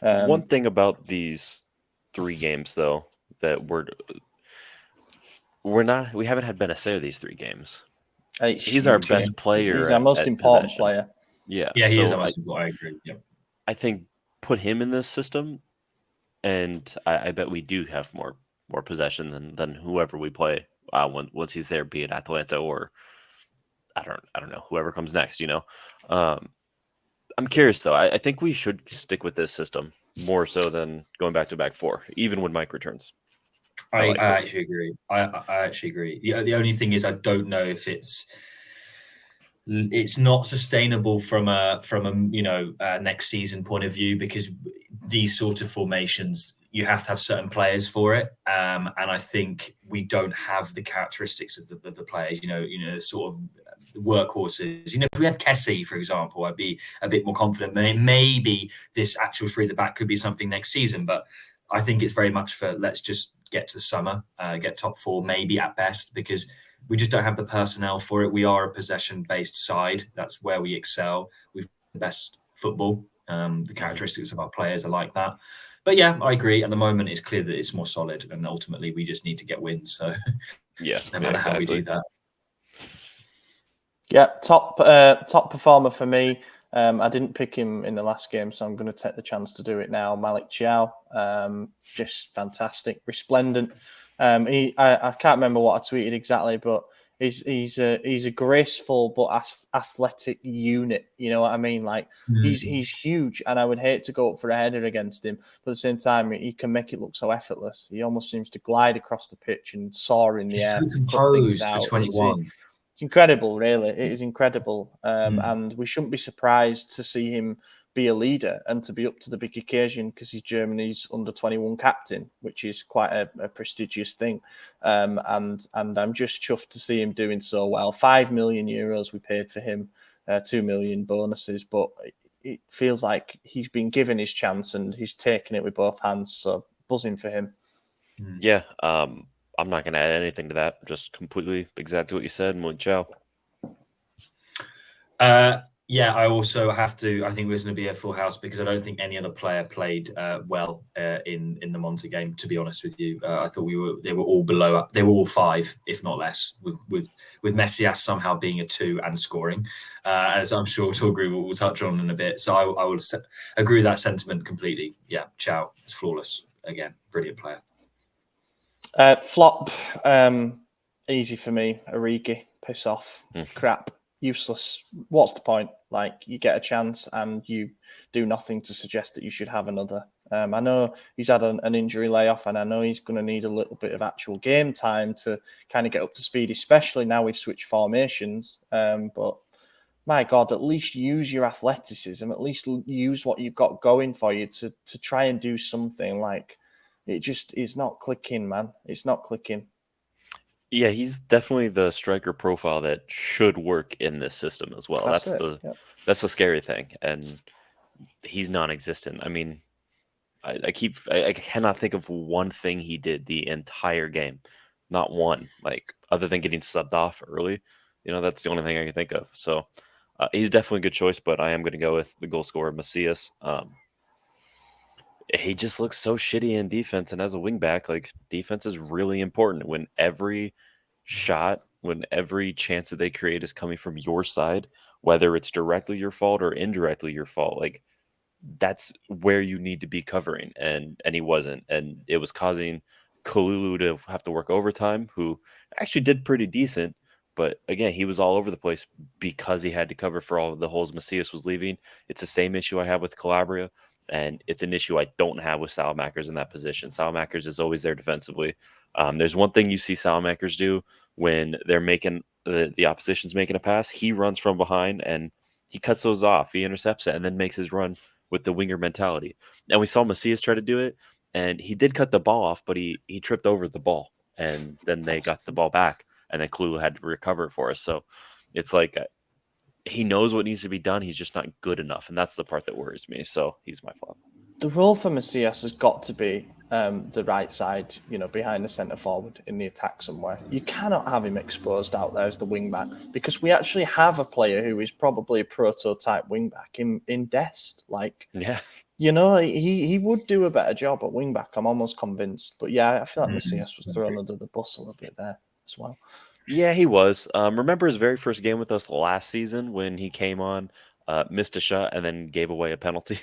One thing about these 3 games, though, that we haven't had Benacer these 3 games. He's our best player. He's our most important player. Yeah, he is our most important. I agree. Yeah. I think put him in this system, and I bet we do have more possession than whoever we play once he's there, be it Atalanta or I don't know, whoever comes next. I'm curious though. I think we should stick with this system more so than going back to back 4, even when Mike returns. I actually agree. I actually agree. The only thing is I don't know if it's not sustainable from a next season point of view, because these sort of formations you have to have certain players for it, and I think we don't have the characteristics of the players. Sort of workhorses. If we had Kessie, for example, I'd be a bit more confident. Maybe this actual 3 at the back could be something next season, but I think it's very much for let's just get to the summer, get top 4 maybe at best, because we just don't have the personnel for it. We are a possession-based side. That's where we excel. We've the best football. The characteristics of our players are like that. But yeah, I agree. At the moment, it's clear that it's more solid, and ultimately, we just need to get wins. So no matter how we do that. Yeah, top performer for me. I didn't pick him in the last game, so I'm going to take the chance to do it now. Malik Thiaw, just fantastic, resplendent. I can't remember what I tweeted exactly, but he's a graceful but athletic unit. You know what I mean? Like he's huge, and I would hate to go up for a header against him. But at the same time, he can make it look so effortless. He almost seems to glide across the pitch and soar in the air. He's composed for 21. It's incredible, really. It is incredible. And we shouldn't be surprised to see him be a leader and to be up to the big occasion, because he's Germany's under-21 captain, which is quite a prestigious thing. And I'm just chuffed to see him doing so well. 5 million euros we paid for him, 2 million bonuses, but it feels like he's been given his chance and he's taken it with both hands. So buzzing for him. Yeah. I'm not going to add anything to that. Just completely exactly what you said. And Thiaw. Yeah, I also have to. I think there's going to be a full house because I don't think any other player played well in the Monza game. To be honest with you, I thought they were all below. They were all 5, if not less, with Messias somehow being a 2 and scoring, as I'm sure Torgru will touch on in a bit. So I will agree with that sentiment completely. Yeah, Thiaw is flawless again, brilliant player. Flop, easy for me. Origi, piss off, crap, useless. What's the point? Like, you get a chance and you do nothing to suggest that you should have another. I know he's had an injury layoff, and I know he's going to need a little bit of actual game time to kind of get up to speed, especially now we've switched formations. But my God, at least use your athleticism. At least use what you've got going for you to try and do something. Like, it just is not clicking, man. It's not clicking. Yeah, he's definitely the striker profile that should work in this system as well. That's the scary thing, and he's non-existent. I mean, I cannot think of one thing he did the entire game, not one. Like, other than getting subbed off early, that's the only thing I can think of. So he's definitely a good choice, but I am going to go with the goal scorer Macias. He just looks so shitty in defense, and as a wingback, like, defense is really important. When every shot, when every chance that they create is coming from your side, whether it's directly your fault or indirectly your fault, like, that's where you need to be covering, and he wasn't, and it was causing Kalulu to have to work overtime, who actually did pretty decent, but again, he was all over the place because he had to cover for all of the holes Macias was leaving. It's the same issue I have with Calabria, and it's an issue I don't have with Salamakers in that position. Salamakers is always there defensively. There's one thing you see Salamakers do when they're making the opposition's making a pass. He runs from behind and he cuts those off. He intercepts it and then makes his run with the winger mentality. And we saw Macias try to do it, and he did cut the ball off, but he tripped over the ball, and then they got the ball back, and then Kalulu had to recover it for us. So it's like he knows what needs to be done. He's just not good enough, and that's the part that worries me. So he's my flop. The role for Macias has got to be the right side, behind the centre forward in the attack somewhere. You cannot have him exposed out there as the wing back, because we actually have a player who is probably a prototype wing back in Dest. Like, yeah, he would do a better job at wing back. I'm almost convinced. But yeah, I feel like Macias was thrown under the bus a little bit there as well. Yeah, he was. Remember his very first game with us last season when he came on, missed a shot, and then gave away a penalty.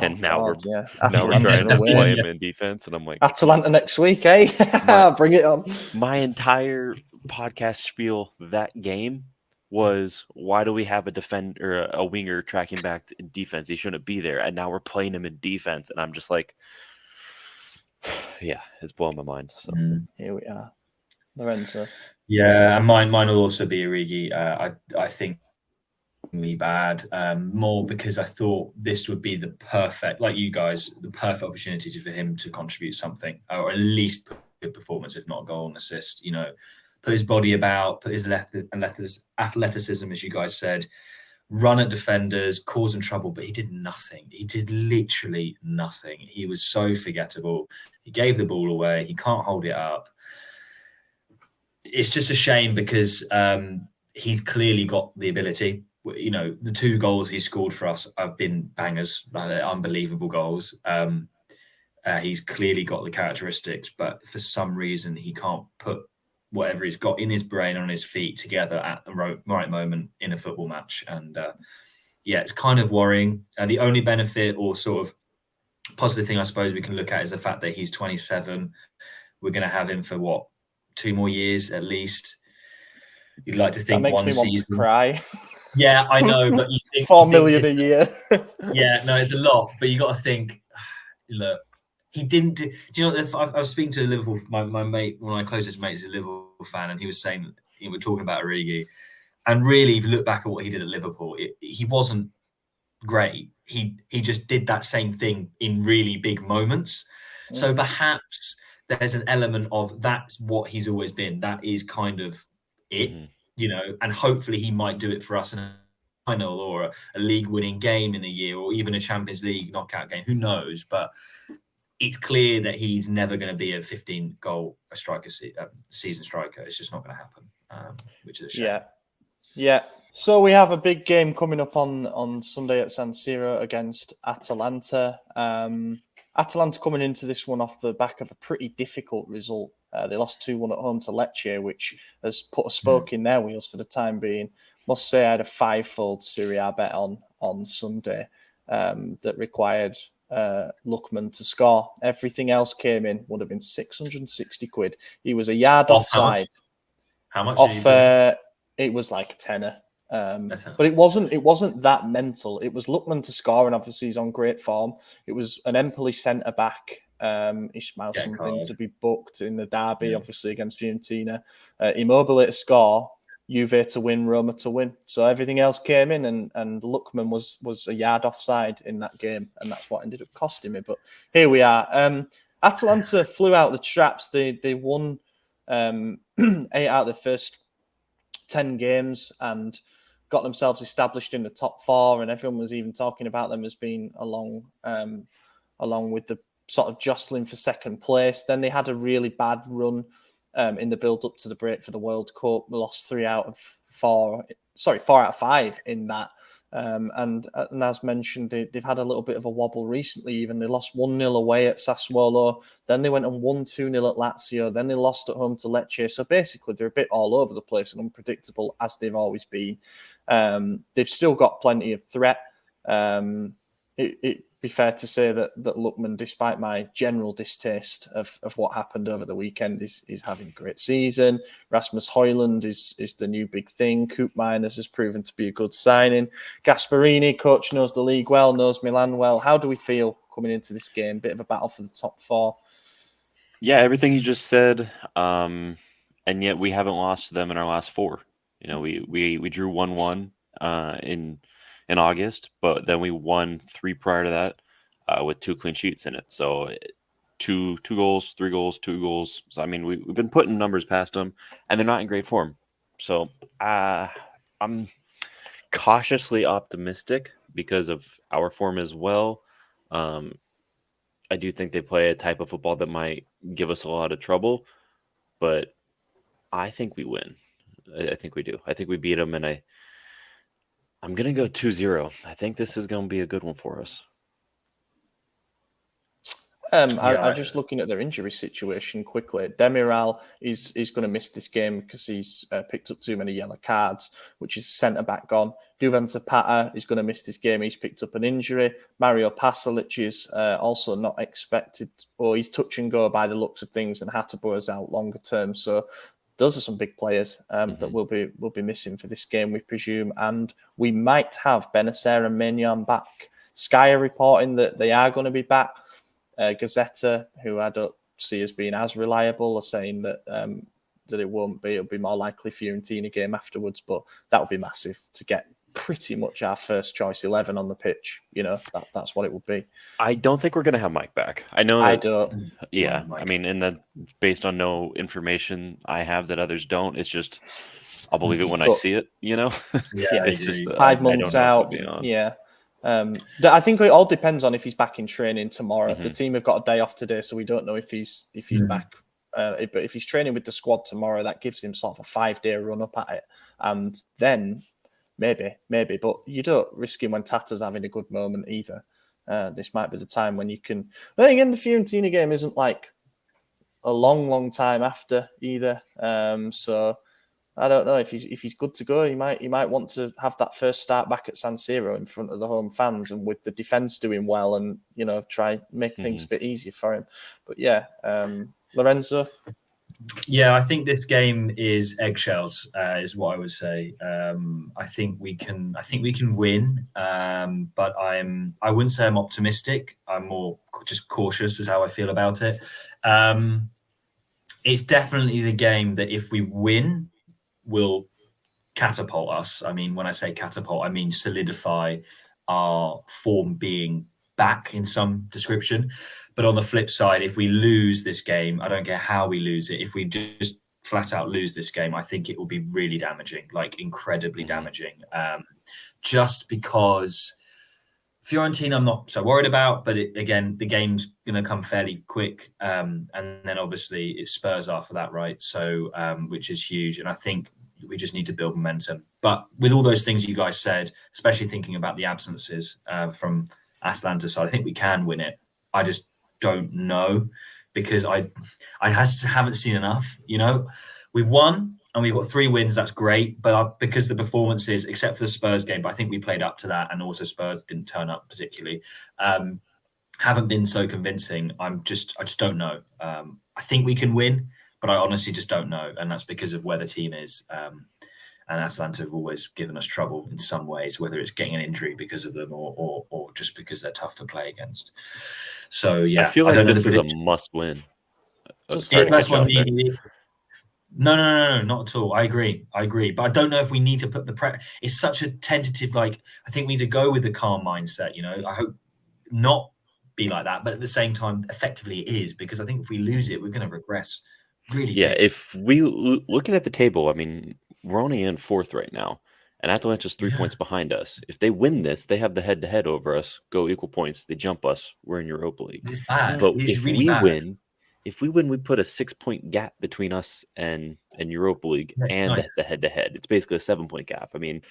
And now we're trying to play him in defense, and I'm like, Atalanta next week, eh? Bring it on. My entire podcast spiel that game was, why do we have a defender, a winger tracking back in defense? He shouldn't be there, and now we're playing him in defense, and I'm just like, yeah, it's blowing my mind. So here we are, Lorenzo. Yeah, and mine will also be Origi. I think me bad, more because I thought this would be the perfect, like you guys, the perfect opportunity for him to contribute something, or at least put a good performance, if not a goal and assist. Put his body about, put his athleticism, as you guys said, run at defenders, cause them trouble, but he did nothing. He did literally nothing. He was so forgettable. He gave the ball away. He can't hold it up. It's just a shame because he's clearly got the ability. The 2 goals he scored for us have been bangers, like, unbelievable goals. He's clearly got the characteristics, but for some reason he can't put whatever he's got in his brain and on his feet together at the right moment in a football match. And it's kind of worrying. The only benefit or sort of positive thing I suppose we can look at is the fact that he's 27. We're going to have him for 2 more years at least. You'd like to think that makes one me season. Want to cry. Yeah, I know, but you think 4 million a year. Yeah, no, it's a lot, but you got to think. Look, he didn't do. Do you know? I was speaking to Liverpool. My mate, one of my closest mates, is a Liverpool fan, and he was saying, we're talking about Origi, and really, if you look back at what he did at Liverpool, he wasn't great. He just did that same thing in really big moments. So perhaps there's an element of that's what he's always been. That is kind of it. And hopefully he might do it for us in a final or a league-winning game in a year, or even a Champions League knockout game. Who knows? But it's clear that he's never going to be a 15-goal season striker. It's just not going to happen, which is a shame. Yeah. So we have a big game coming up on Sunday at San Siro against Atalanta. Atalanta coming into this one off the back of a pretty difficult result. They lost 2-1 at home to Lecce, which has put a spoke in their wheels for the time being. Must say I had a 5-fold Serie A bet on Sunday that required Lookman to score. Everything else came in, would have been 660 quid. He was a yard offside. How much? It was like a tenner. But it wasn't that mental. It was Lookman to score, and obviously he's on great form. It was an Empoli centre back, Ismail something, to be booked in the derby, obviously against Fiorentina. Immobile to score, Juve to win, Roma to win. So everything else came in, and Lookman was a yard offside in that game, and that's what ended up costing me. But here we are. Atalanta flew out the traps. They won 8 out of the first 10 games and got themselves established in the top 4, and everyone was even talking about them as being along with the sort of jostling for second place. Then they had a really bad run in the build up to the break for the World Cup. They lost 4 out of 5 in that. And as mentioned, they've had a little bit of a wobble recently. Even they lost 1-0 away at Sassuolo. Then they went and won 2-0 at Lazio. Then they lost at home to Lecce. So basically, they're a bit all over the place and unpredictable, as they've always been. They've still got plenty of threat. It'd be fair to say that Lookman, despite my general distaste of what happened over the weekend, is having a great season. Rasmus Højlund is the new big thing. Koop Miners has proven to be a good signing. Gasperini, coach, knows the league well, knows Milan well. How do we feel coming into this game? Bit of a battle for the top 4. Yeah, everything you just said, and yet we haven't lost to them in our last 4. You know, we drew 1-1 in August, but then we won 3 prior to that with 2 clean sheets in it. So 2 goals, 3 goals, 2 goals. So I mean, we've been putting numbers past them, and they're not in great form. So I'm cautiously optimistic because of our form as well. I do think they play a type of football that might give us a lot of trouble, but I think we win. I think we do. I think we beat them, and I'm going to go 2-0. I think this is going to be a good one for us. I'm just looking at their injury situation quickly. Demiral is going to miss this game because he's picked up too many yellow cards, which is centre-back gone. Duvan Zapata is going to miss this game. He's picked up an injury. Mario Pasalic is also not expected, or he's touch and go by the looks of things, and Hateboer's out longer term. So those are some big players that we'll be missing for this game, we presume. And we might have Benacer and Maignan back. Sky are reporting that they are going to be back. Gazzetta, who I don't see as being as reliable, are saying that it won't be. It'll be more likely Fiorentina game afterwards, but that would be massive to get pretty much our first choice 11 on the pitch. You know, that's what it would be. I don't think we're going to have Mike back. I know that, I don't. Yeah, I mean, and that based on no information I have that others don't, it's just I'll believe it when I see it. You know, Yeah, it's just 5 months out. Yeah. I think it all depends on if he's back in training tomorrow. The team have got a day off today, so we don't know if he's back. But if he's training with the squad tomorrow, that gives him sort of a 5-day run up at it, and then maybe. But you don't risk him when Tata's having a good moment either. This might be the time when you can. But then again, the Fiorentina game isn't like a long time after either. So I don't know if he's good to go. He might want to have that first start back at San Siro in front of the home fans, and with the defense doing well, and try make things a bit easier for him. But yeah, Lorenzo. Yeah, I think this game is eggshells, is what I would say. I think we can win, but I wouldn't say I'm optimistic. I'm more just cautious, is how I feel about it. It's definitely the game that if we win, will catapult us. I mean, when I say catapult, I mean solidify our form being back in some description. But on the flip side, if we lose this game, I don't care how we lose it. If we just flat out lose this game, I think it will be really damaging, like incredibly damaging. Just because Fiorentina, I'm not so worried about, but again, the game's going to come fairly quick. And then obviously it's Spurs after that, right? So, which is huge. And I think, we just need to build momentum. But with all those things you guys said, especially thinking about the absences from Atalanta side, I think we can win it. I just don't know because I haven't seen enough. We've won and we've got 3 wins. That's great, but because the performances, except for the Spurs game, but I think we played up to that, and also Spurs didn't turn up particularly. Haven't been so convincing. I just don't know. I think we can win, but I honestly just don't know, and that's because of where the team is. And Atalanta have always given us trouble in some ways, whether it's getting an injury because of them or just because they're tough to play against. So yeah, I feel like this is a must-win. That's what I mean. No, not at all. I agree, but I don't know if we need to put the It's such a tentative. I think we need to go with the calm mindset. I hope not be like that, but at the same time, effectively it is, because I think if we lose it, we're going to regress. Really? Yeah. If we looking at the table, I mean, we're only in 4th right now, and Atalanta's 3 points behind us. If they win this, they have the head-to-head over us. Go equal points. They jump us. We're in Europa League. It's bad. But it's if really we bad. win, we put a 6-point gap between us and Europa League and the head-to-head. It's basically a 7-point gap. I mean,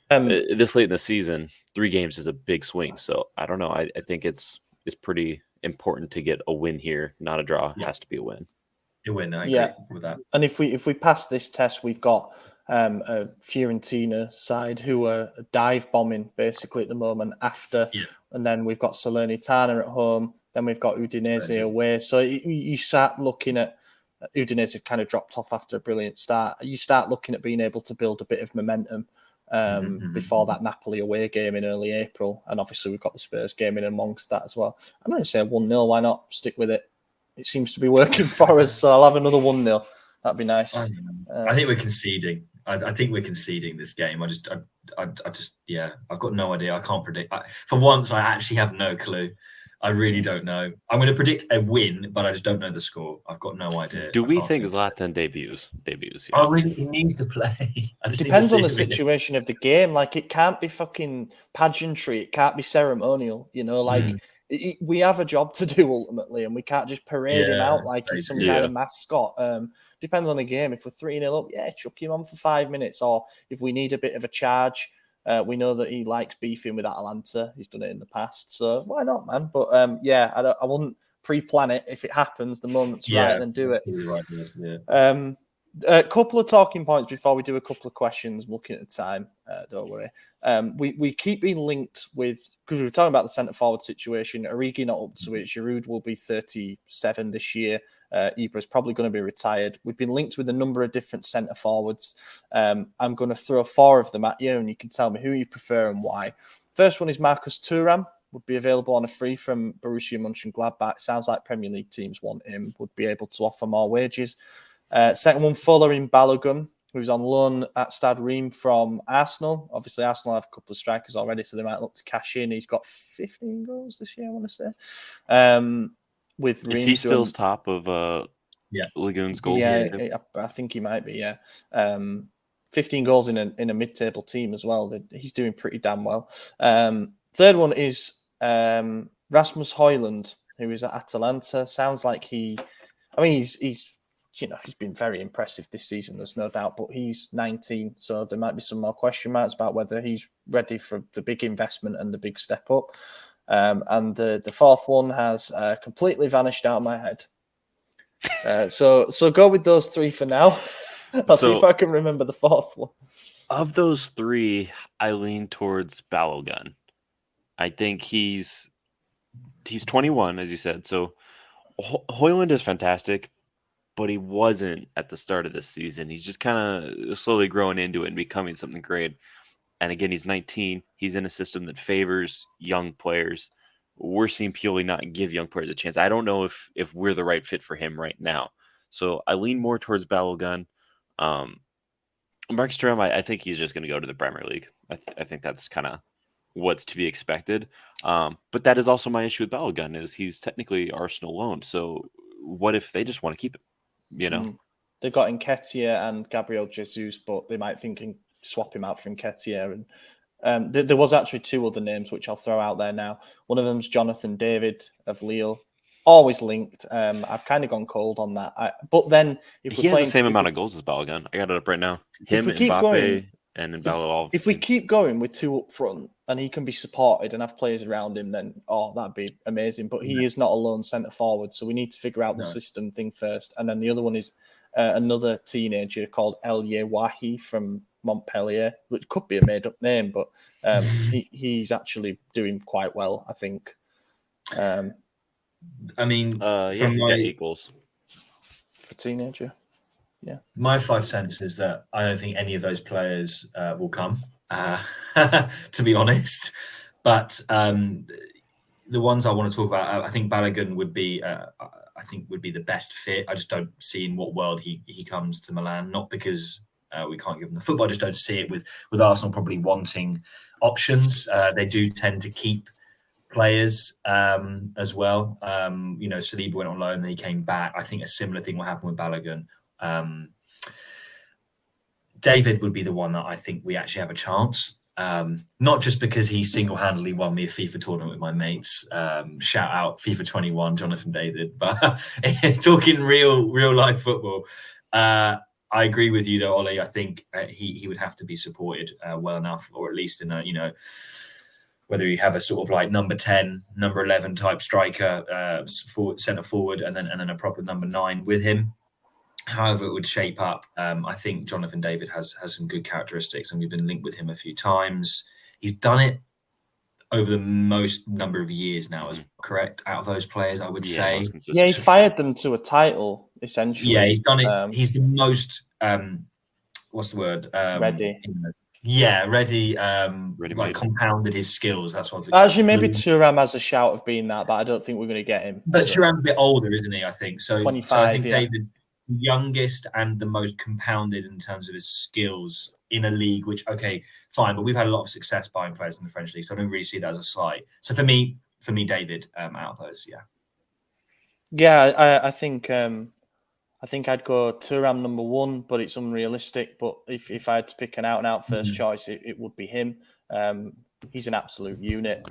this late in the season, 3 games is a big swing. So I don't know. I think it's pretty important to get a win here, not a draw. It has to be a win. A win. I agree with that. And if we pass this test, we've got a Fiorentina side who are dive bombing basically at the moment after, and then we've got Salernitana at home. Then we've got Udinese away. So you start looking at Udinese kind of dropped off after a brilliant start. You start looking at being able to build a bit of momentum before that Napoli away game in early April. And obviously we've got the Spurs game in amongst that as well. I'm going to say 1-0. Why not stick with it? It seems to be working for us. So I'll have another 1-0. That'd be nice. I think we're conceding. I think we're conceding this game. I just, I've got no idea. I can't predict. For once, I actually have no clue. I really don't know. I'm going to predict a win, but I just don't know the score. I've got no idea. Do we think Zlatan debuts? Here? Oh, he needs to play. It depends on the situation of the game. It can't be fucking pageantry. It can't be ceremonial. We have a job to do ultimately, and we can't just parade him out like he's some kind of mascot. Depends on the game. If we're 3-0 up, chuck him on for 5 minutes. Or if we need a bit of a charge, we know that he likes beefing with Atalanta. He's done it in the past, so why not, man? But I wouldn't pre-plan it. If it happens, the moment's right, then do it. Right, A couple of talking points before we do a couple of questions. I'm looking at the time. Don't worry. We keep being linked with, because we were talking about the centre forward situation. Origi not up to it. Giroud will be 37 this year. Ibra's probably going to be retired. We've been linked with a number of different centre forwards. I'm going to throw 4 of them at you, and you can tell me who you prefer and why. First one is Marcus Thuram. Would be available on a free from Borussia Mönchengladbach. Sounds like Premier League teams want him. Would be able to offer more wages. Second one, Folarin Balogun, who's on loan at Stade Reims from Arsenal. Obviously, Arsenal have a couple of strikers already, so they might look to cash in. He's got 15 goals this year, I want to say. With Reims, is he still top of Lagoon's goal? Yeah, I think he might be. Yeah, 15 goals in a mid-table team as well. He's doing pretty damn well. Third one is Rasmus Højlund, who is at Atalanta. Sounds like he's been very impressive this season, there's no doubt, but he's 19, so there might be some more question marks about whether he's ready for the big investment and the big step up. And the fourth one has completely vanished out of my head. So go with those 3 for now. I'll see if I can remember the fourth one. Of those 3, I lean towards Balogun. I think he's 21, as you said. So Højlund is fantastic, but he wasn't at the start of this season. He's just kind of slowly growing into it and becoming something great. And again, he's 19. He's in a system that favors young players. We're seeing Pioli not give young players a chance. I don't know if we're the right fit for him right now. So I lean more towards Balogun. Marcus Thuram, I think he's just going to go to the Premier League. I think that's kind of what's to be expected. But that is also my issue with Balogun, is he's technically Arsenal loaned. So what if they just want to keep him? They've got Nketiah and Gabriel Jesus, but they might think and swap him out for Nketiah. And there was actually 2 other names which I'll throw out there now. One of them's Jonathan David of Lille. always linked. I've kind of gone cold on that. But then if He we're has playing, the same amount of goals as Balogun. I got it up right now. if Him, we keep Mbappe, going, and Mbappe. if we keep going with 2 up front and he can be supported and have players around him, then that'd be amazing. But he is not a lone centre forward, so we need to figure out the system thing first. And then the other one is another teenager called El Yewahi from Montpellier, which could be a made up name, but he's actually doing quite well, I think. I mean, he's got 8 goals for teenager. Yeah. My 5 cents is that I don't think any of those players will come, to be honest. But the ones I want to talk about, I think Balogun would be, would be the best fit. I just don't see in what world he comes to Milan. Not because we can't give him the football. I just don't see it with Arsenal probably wanting options. They do tend to keep players as well. Saliba went on loan and he came back. I think a similar thing will happen with Balogun. David would be the one that I think we actually have a chance. Not just because he single-handedly won me a FIFA tournament with my mates. Shout out FIFA 21, Jonathan David. But talking real life football, I agree with you though, Ollie. I think he would have to be supported well enough, or at least in a whether you have a sort of like number 10, number 11 type striker, centre forward, and then a proper number 9 with him. However it would shape up, I think Jonathan David has some good characteristics, and we've been linked with him a few times. He's done it over the most number of years now, is correct? Out of those players, I would say. Yeah, he fired them to a title, essentially. Yeah, he's done it. He's the most, what's the word? Ready. Ready. Ready-made. Compounded his skills. That's what. Actually, maybe Thuram has a shout of being that, but I don't think we're going to get him. But Thuram's a bit older, isn't he? I think so. 25, so I think David's youngest and the most compounded in terms of his skills in a league, which, okay, fine, but we've had a lot of success buying players in the French league, so I don't really see that as a slight. So for me, David, out of those, I think I'd go Thuram number 1, but it's unrealistic. But if I had to pick an out-and-out first choice, it would be him. He's an absolute unit.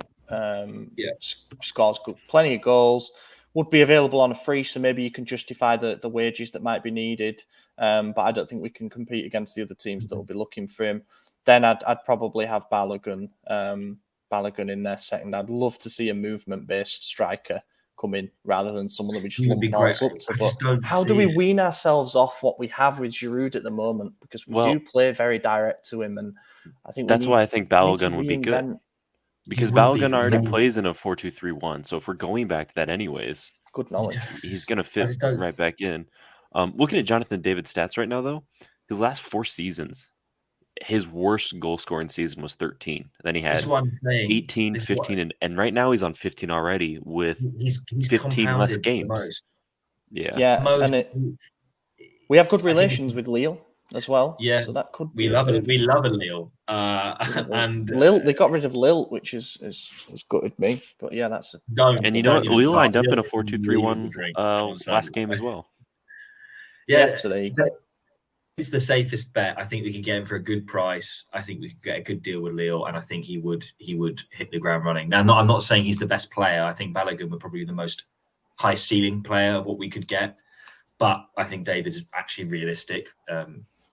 Scores plenty of goals. Would be available on a free, so maybe you can justify the wages that might be needed. But I don't think we can compete against the other teams that will be looking for him. Then I'd probably have Balogun in there second. I'd love to see a movement-based striker come in rather than someone that we just lump balls up to. But how do we wean ourselves off what we have with Giroud at the moment? Because we do play very direct to him, and I think that's why I think Balogun would be good. Because Balogun already plays in a 4-2-3-1, so if we're going back to that anyways, good knowledge. He's going to fit right back in. Looking at Jonathan David's stats right now, though, his last 4 seasons, his worst goal-scoring season was 13. Then he had 18, 15, and right now he's on 15 already with he's 15 less games. We have good relations with Lille as well. Yeah, so that could be we love a Lille. And Lille, they got rid of Lille, which is gutted me. But yeah, that's and you know what? Lille lined up in a 4-2-3-1 last game as well. Yeah, so there you go. It's the safest bet. I think we can get him for a good price. I think we could get a good deal with Lille, and I think he would hit the ground running. Now, I'm not saying he's the best player. I think Balogun would probably be the most high ceiling player of what we could get, but I think David's actually realistic.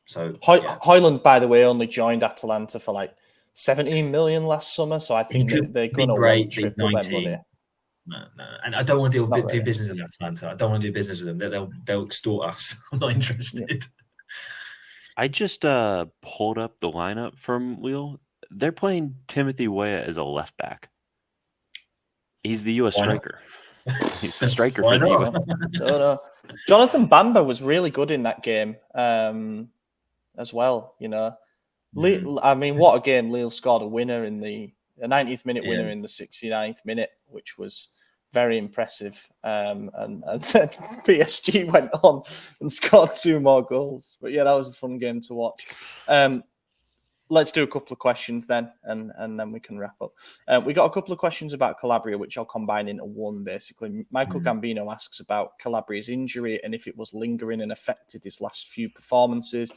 Højlund, by the way, only joined Atalanta for like 17 million last summer, so I think they're going to want to triple their money. No, and I don't want to do business with Atalanta. I don't want to do business with them. They'll extort us. I'm not interested. Yeah. I just pulled up the lineup from Lille. They're playing Timothy Weah as a left back. He's the U.S. striker. He's the striker for the U.S. No. Jonathan Bamba was really good in that game as well. You know, I mean, what a game! Lille scored a winner in the 90th minute winner in the 69th minute, which was very impressive. And then PSG went on and scored 2 more goals. But yeah, that was a fun game to watch. Let's do a couple of questions then, and then we can wrap up. We got a couple of questions about Calabria, which I'll combine into one, basically. Michael Gambino asks about Calabria's injury and if it was lingering and affected his last few performances.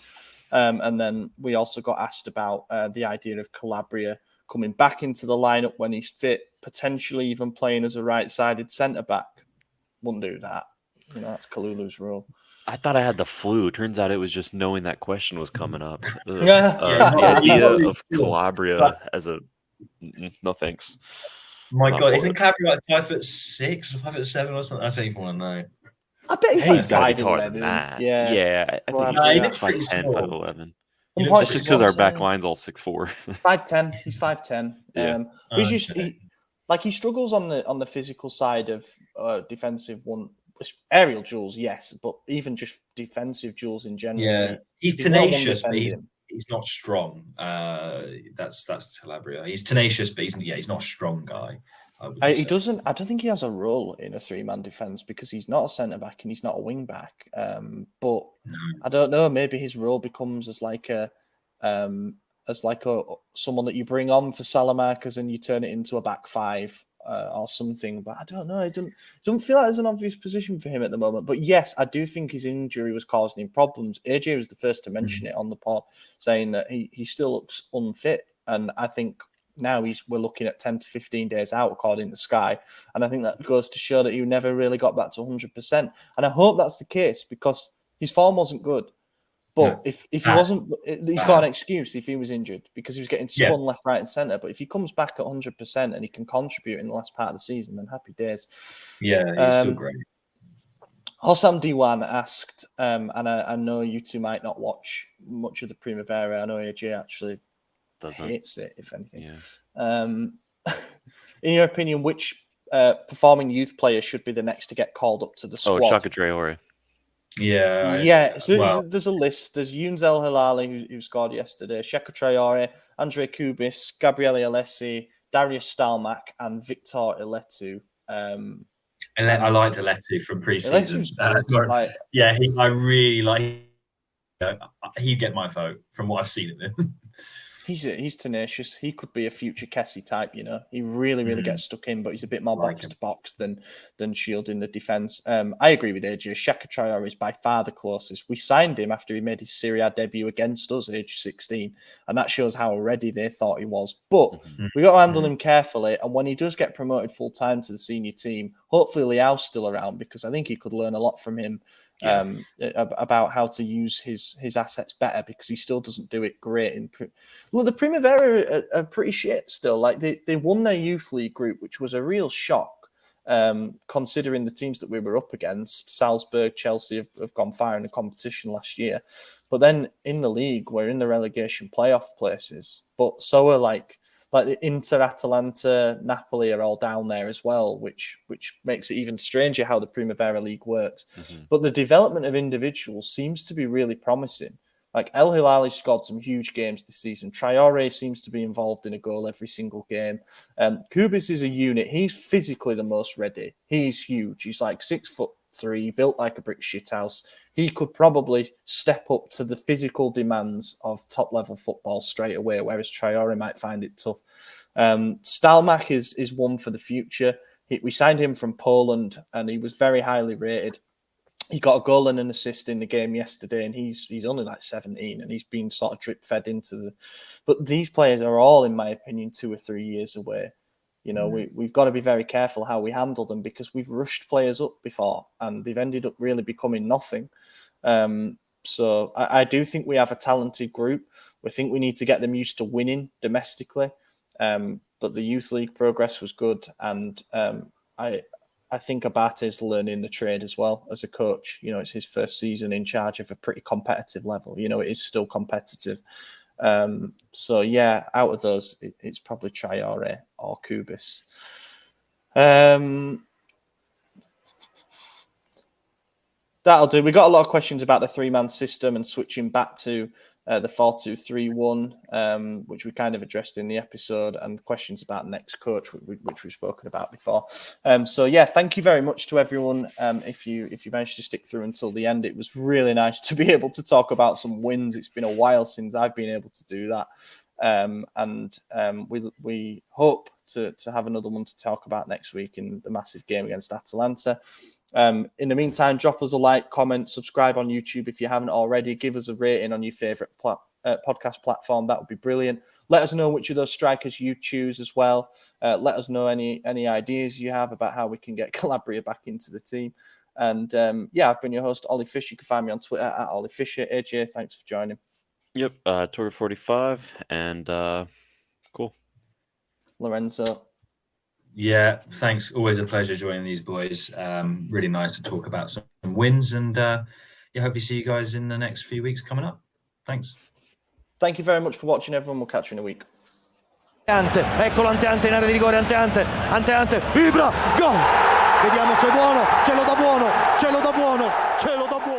And then we also got asked about the idea of Calabria coming back into the lineup when he's fit, potentially even playing as a right-sided centre-back. wouldn't do that. That's Kalulu's rule. I thought I had the flu. Turns out it was just knowing that question was coming up. Yeah, The idea probably of cool. Calabria as a no thanks. My Not God, for isn't it. Calabria like 5'6" or 5'7" or something? I don't even want to know. I bet he's He's like got to be taller than 5'11". that. Yeah. I Well, think he he's looks pretty 5'10", small. 5'11". He One looks point That's just is because what our I'm back saying. line's all 6'4". 5'10". He's 5'10". Yeah. But he's just Okay. he struggles on the physical side of defensive one. Aerial duels, yes, but even just defensive duels in general. Yeah, he's well one tenacious, but defending. he's not strong. That's Calabria. He's tenacious, but he's not a strong guy. I don't think he has a role in a 3-man defense because he's not a centre back and he's not a wing back. But I don't know. Maybe his role becomes as like a someone that you bring on for Salamanca's and you turn it into a back five or something. But I don't know. It doesn't feel like there's an obvious position for him at the moment. But yes, I do think his injury was causing him problems. AJ was the first to mention it on the pod, saying that he still looks unfit, and I think now we're looking at 10 to 15 days out, according to Sky. And I think that goes to show that he never really got back to 100%. And I hope that's the case because his form wasn't good. But if he wasn't, he's got an excuse if he was injured because he was getting spun left, right, and centre. But if he comes back at 100% and he can contribute in the last part of the season, then happy days. Yeah, he's still great. Hossam Diwan asked, and I know you two might not watch much of the Primavera. I know AJ actually hates it, if anything. Yeah. In your opinion, which performing youth player should be the next to get called up to the squad? Oh, Shaka Traore. Yeah. So there's a list. There's Younes El Hilali, who scored yesterday, Shaka Traore, Andre Kubis, Gabriele Alessi, Darius Stalmak, and Victor Iletu. I liked Iletu from pre-season. I really like. He'd get my vote from what I've seen of him. He's tenacious. He could be a future Kessie type, He really gets stuck in, but he's a bit more box to box than Shield in the defence. I agree with AJ. Shaka Traore is by far the closest. We signed him after he made his Serie A debut against us, age 16, and that shows how ready they thought he was. But we got to handle him carefully, and when he does get promoted full time to the senior team, hopefully Thiaw's still around because I think he could learn a lot from him. About how to use his assets better because he still doesn't do it great. The Primavera are pretty shit still. Like they won their youth league group, which was a real shock considering the teams that we were up against. Salzburg, Chelsea have gone far in the competition last year, but then in the league we're in the relegation playoff places. But so are like Inter, Atalanta, Napoli are all down there as well, which makes it even stranger how the Primavera League works. But the development of individuals seems to be really promising. Like El Hilali scored some huge games this season. Traore seems to be involved in a goal every single game. Kubis is a unit. He's physically the most ready. He's huge. He's like 6'3", built like a brick shithouse. He could probably step up to the physical demands of top-level football straight away, whereas Traore might find it tough. Stalmak is one for the future. We signed him from Poland, and he was very highly rated. He got a goal and an assist in the game yesterday, and he's only like 17, and he's been sort of drip-fed into the... But these players are all, in my opinion, 2 or 3 years away. We've got to be very careful how we handle them because we've rushed players up before and they've ended up really becoming nothing. So I do think we have a talented group. We think we need to get them used to winning domestically. But the youth league progress was good. And I think Abate's learning the trade as well as a coach. It's his first season in charge of a pretty competitive level. It is still competitive. So yeah, out of those, it's probably Traore or Kubis. That'll do. We got a lot of questions about the 3-man system and switching back to the 4-2-3-1, which we kind of addressed in the episode, and questions about next coach, which we've spoken about before. So yeah, thank you very much to everyone. If you managed to stick through until the end, it was really nice to be able to talk about some wins. It's been a while since I've been able to do that, and we hope to have another one to talk about next week in the massive game against Atalanta. In the meantime, drop us a like, comment, subscribe on YouTube if you haven't already. Give us a rating on your favourite podcast platform, that would be brilliant. Let us know which of those strikers you choose as well. Let us know any ideas you have about how we can get Calabria back into the team. And I've been your host, Ollie Fisher. You can find me on Twitter at Ollie Fisher. AJ, thanks for joining. Yep, Torrid45, and cool. Lorenzo. Yeah, thanks. Always a pleasure joining these boys. Really nice to talk about some wins, and hope to see you guys in the next few weeks coming up. Thanks. Thank you very much for watching, everyone. We'll catch you in a week. Eccolo Ante in area di rigore, Ante, Ibra, gol! Vediamo se è buono, ce lo dà buono, ce lo dà buono, ce lo dà buono.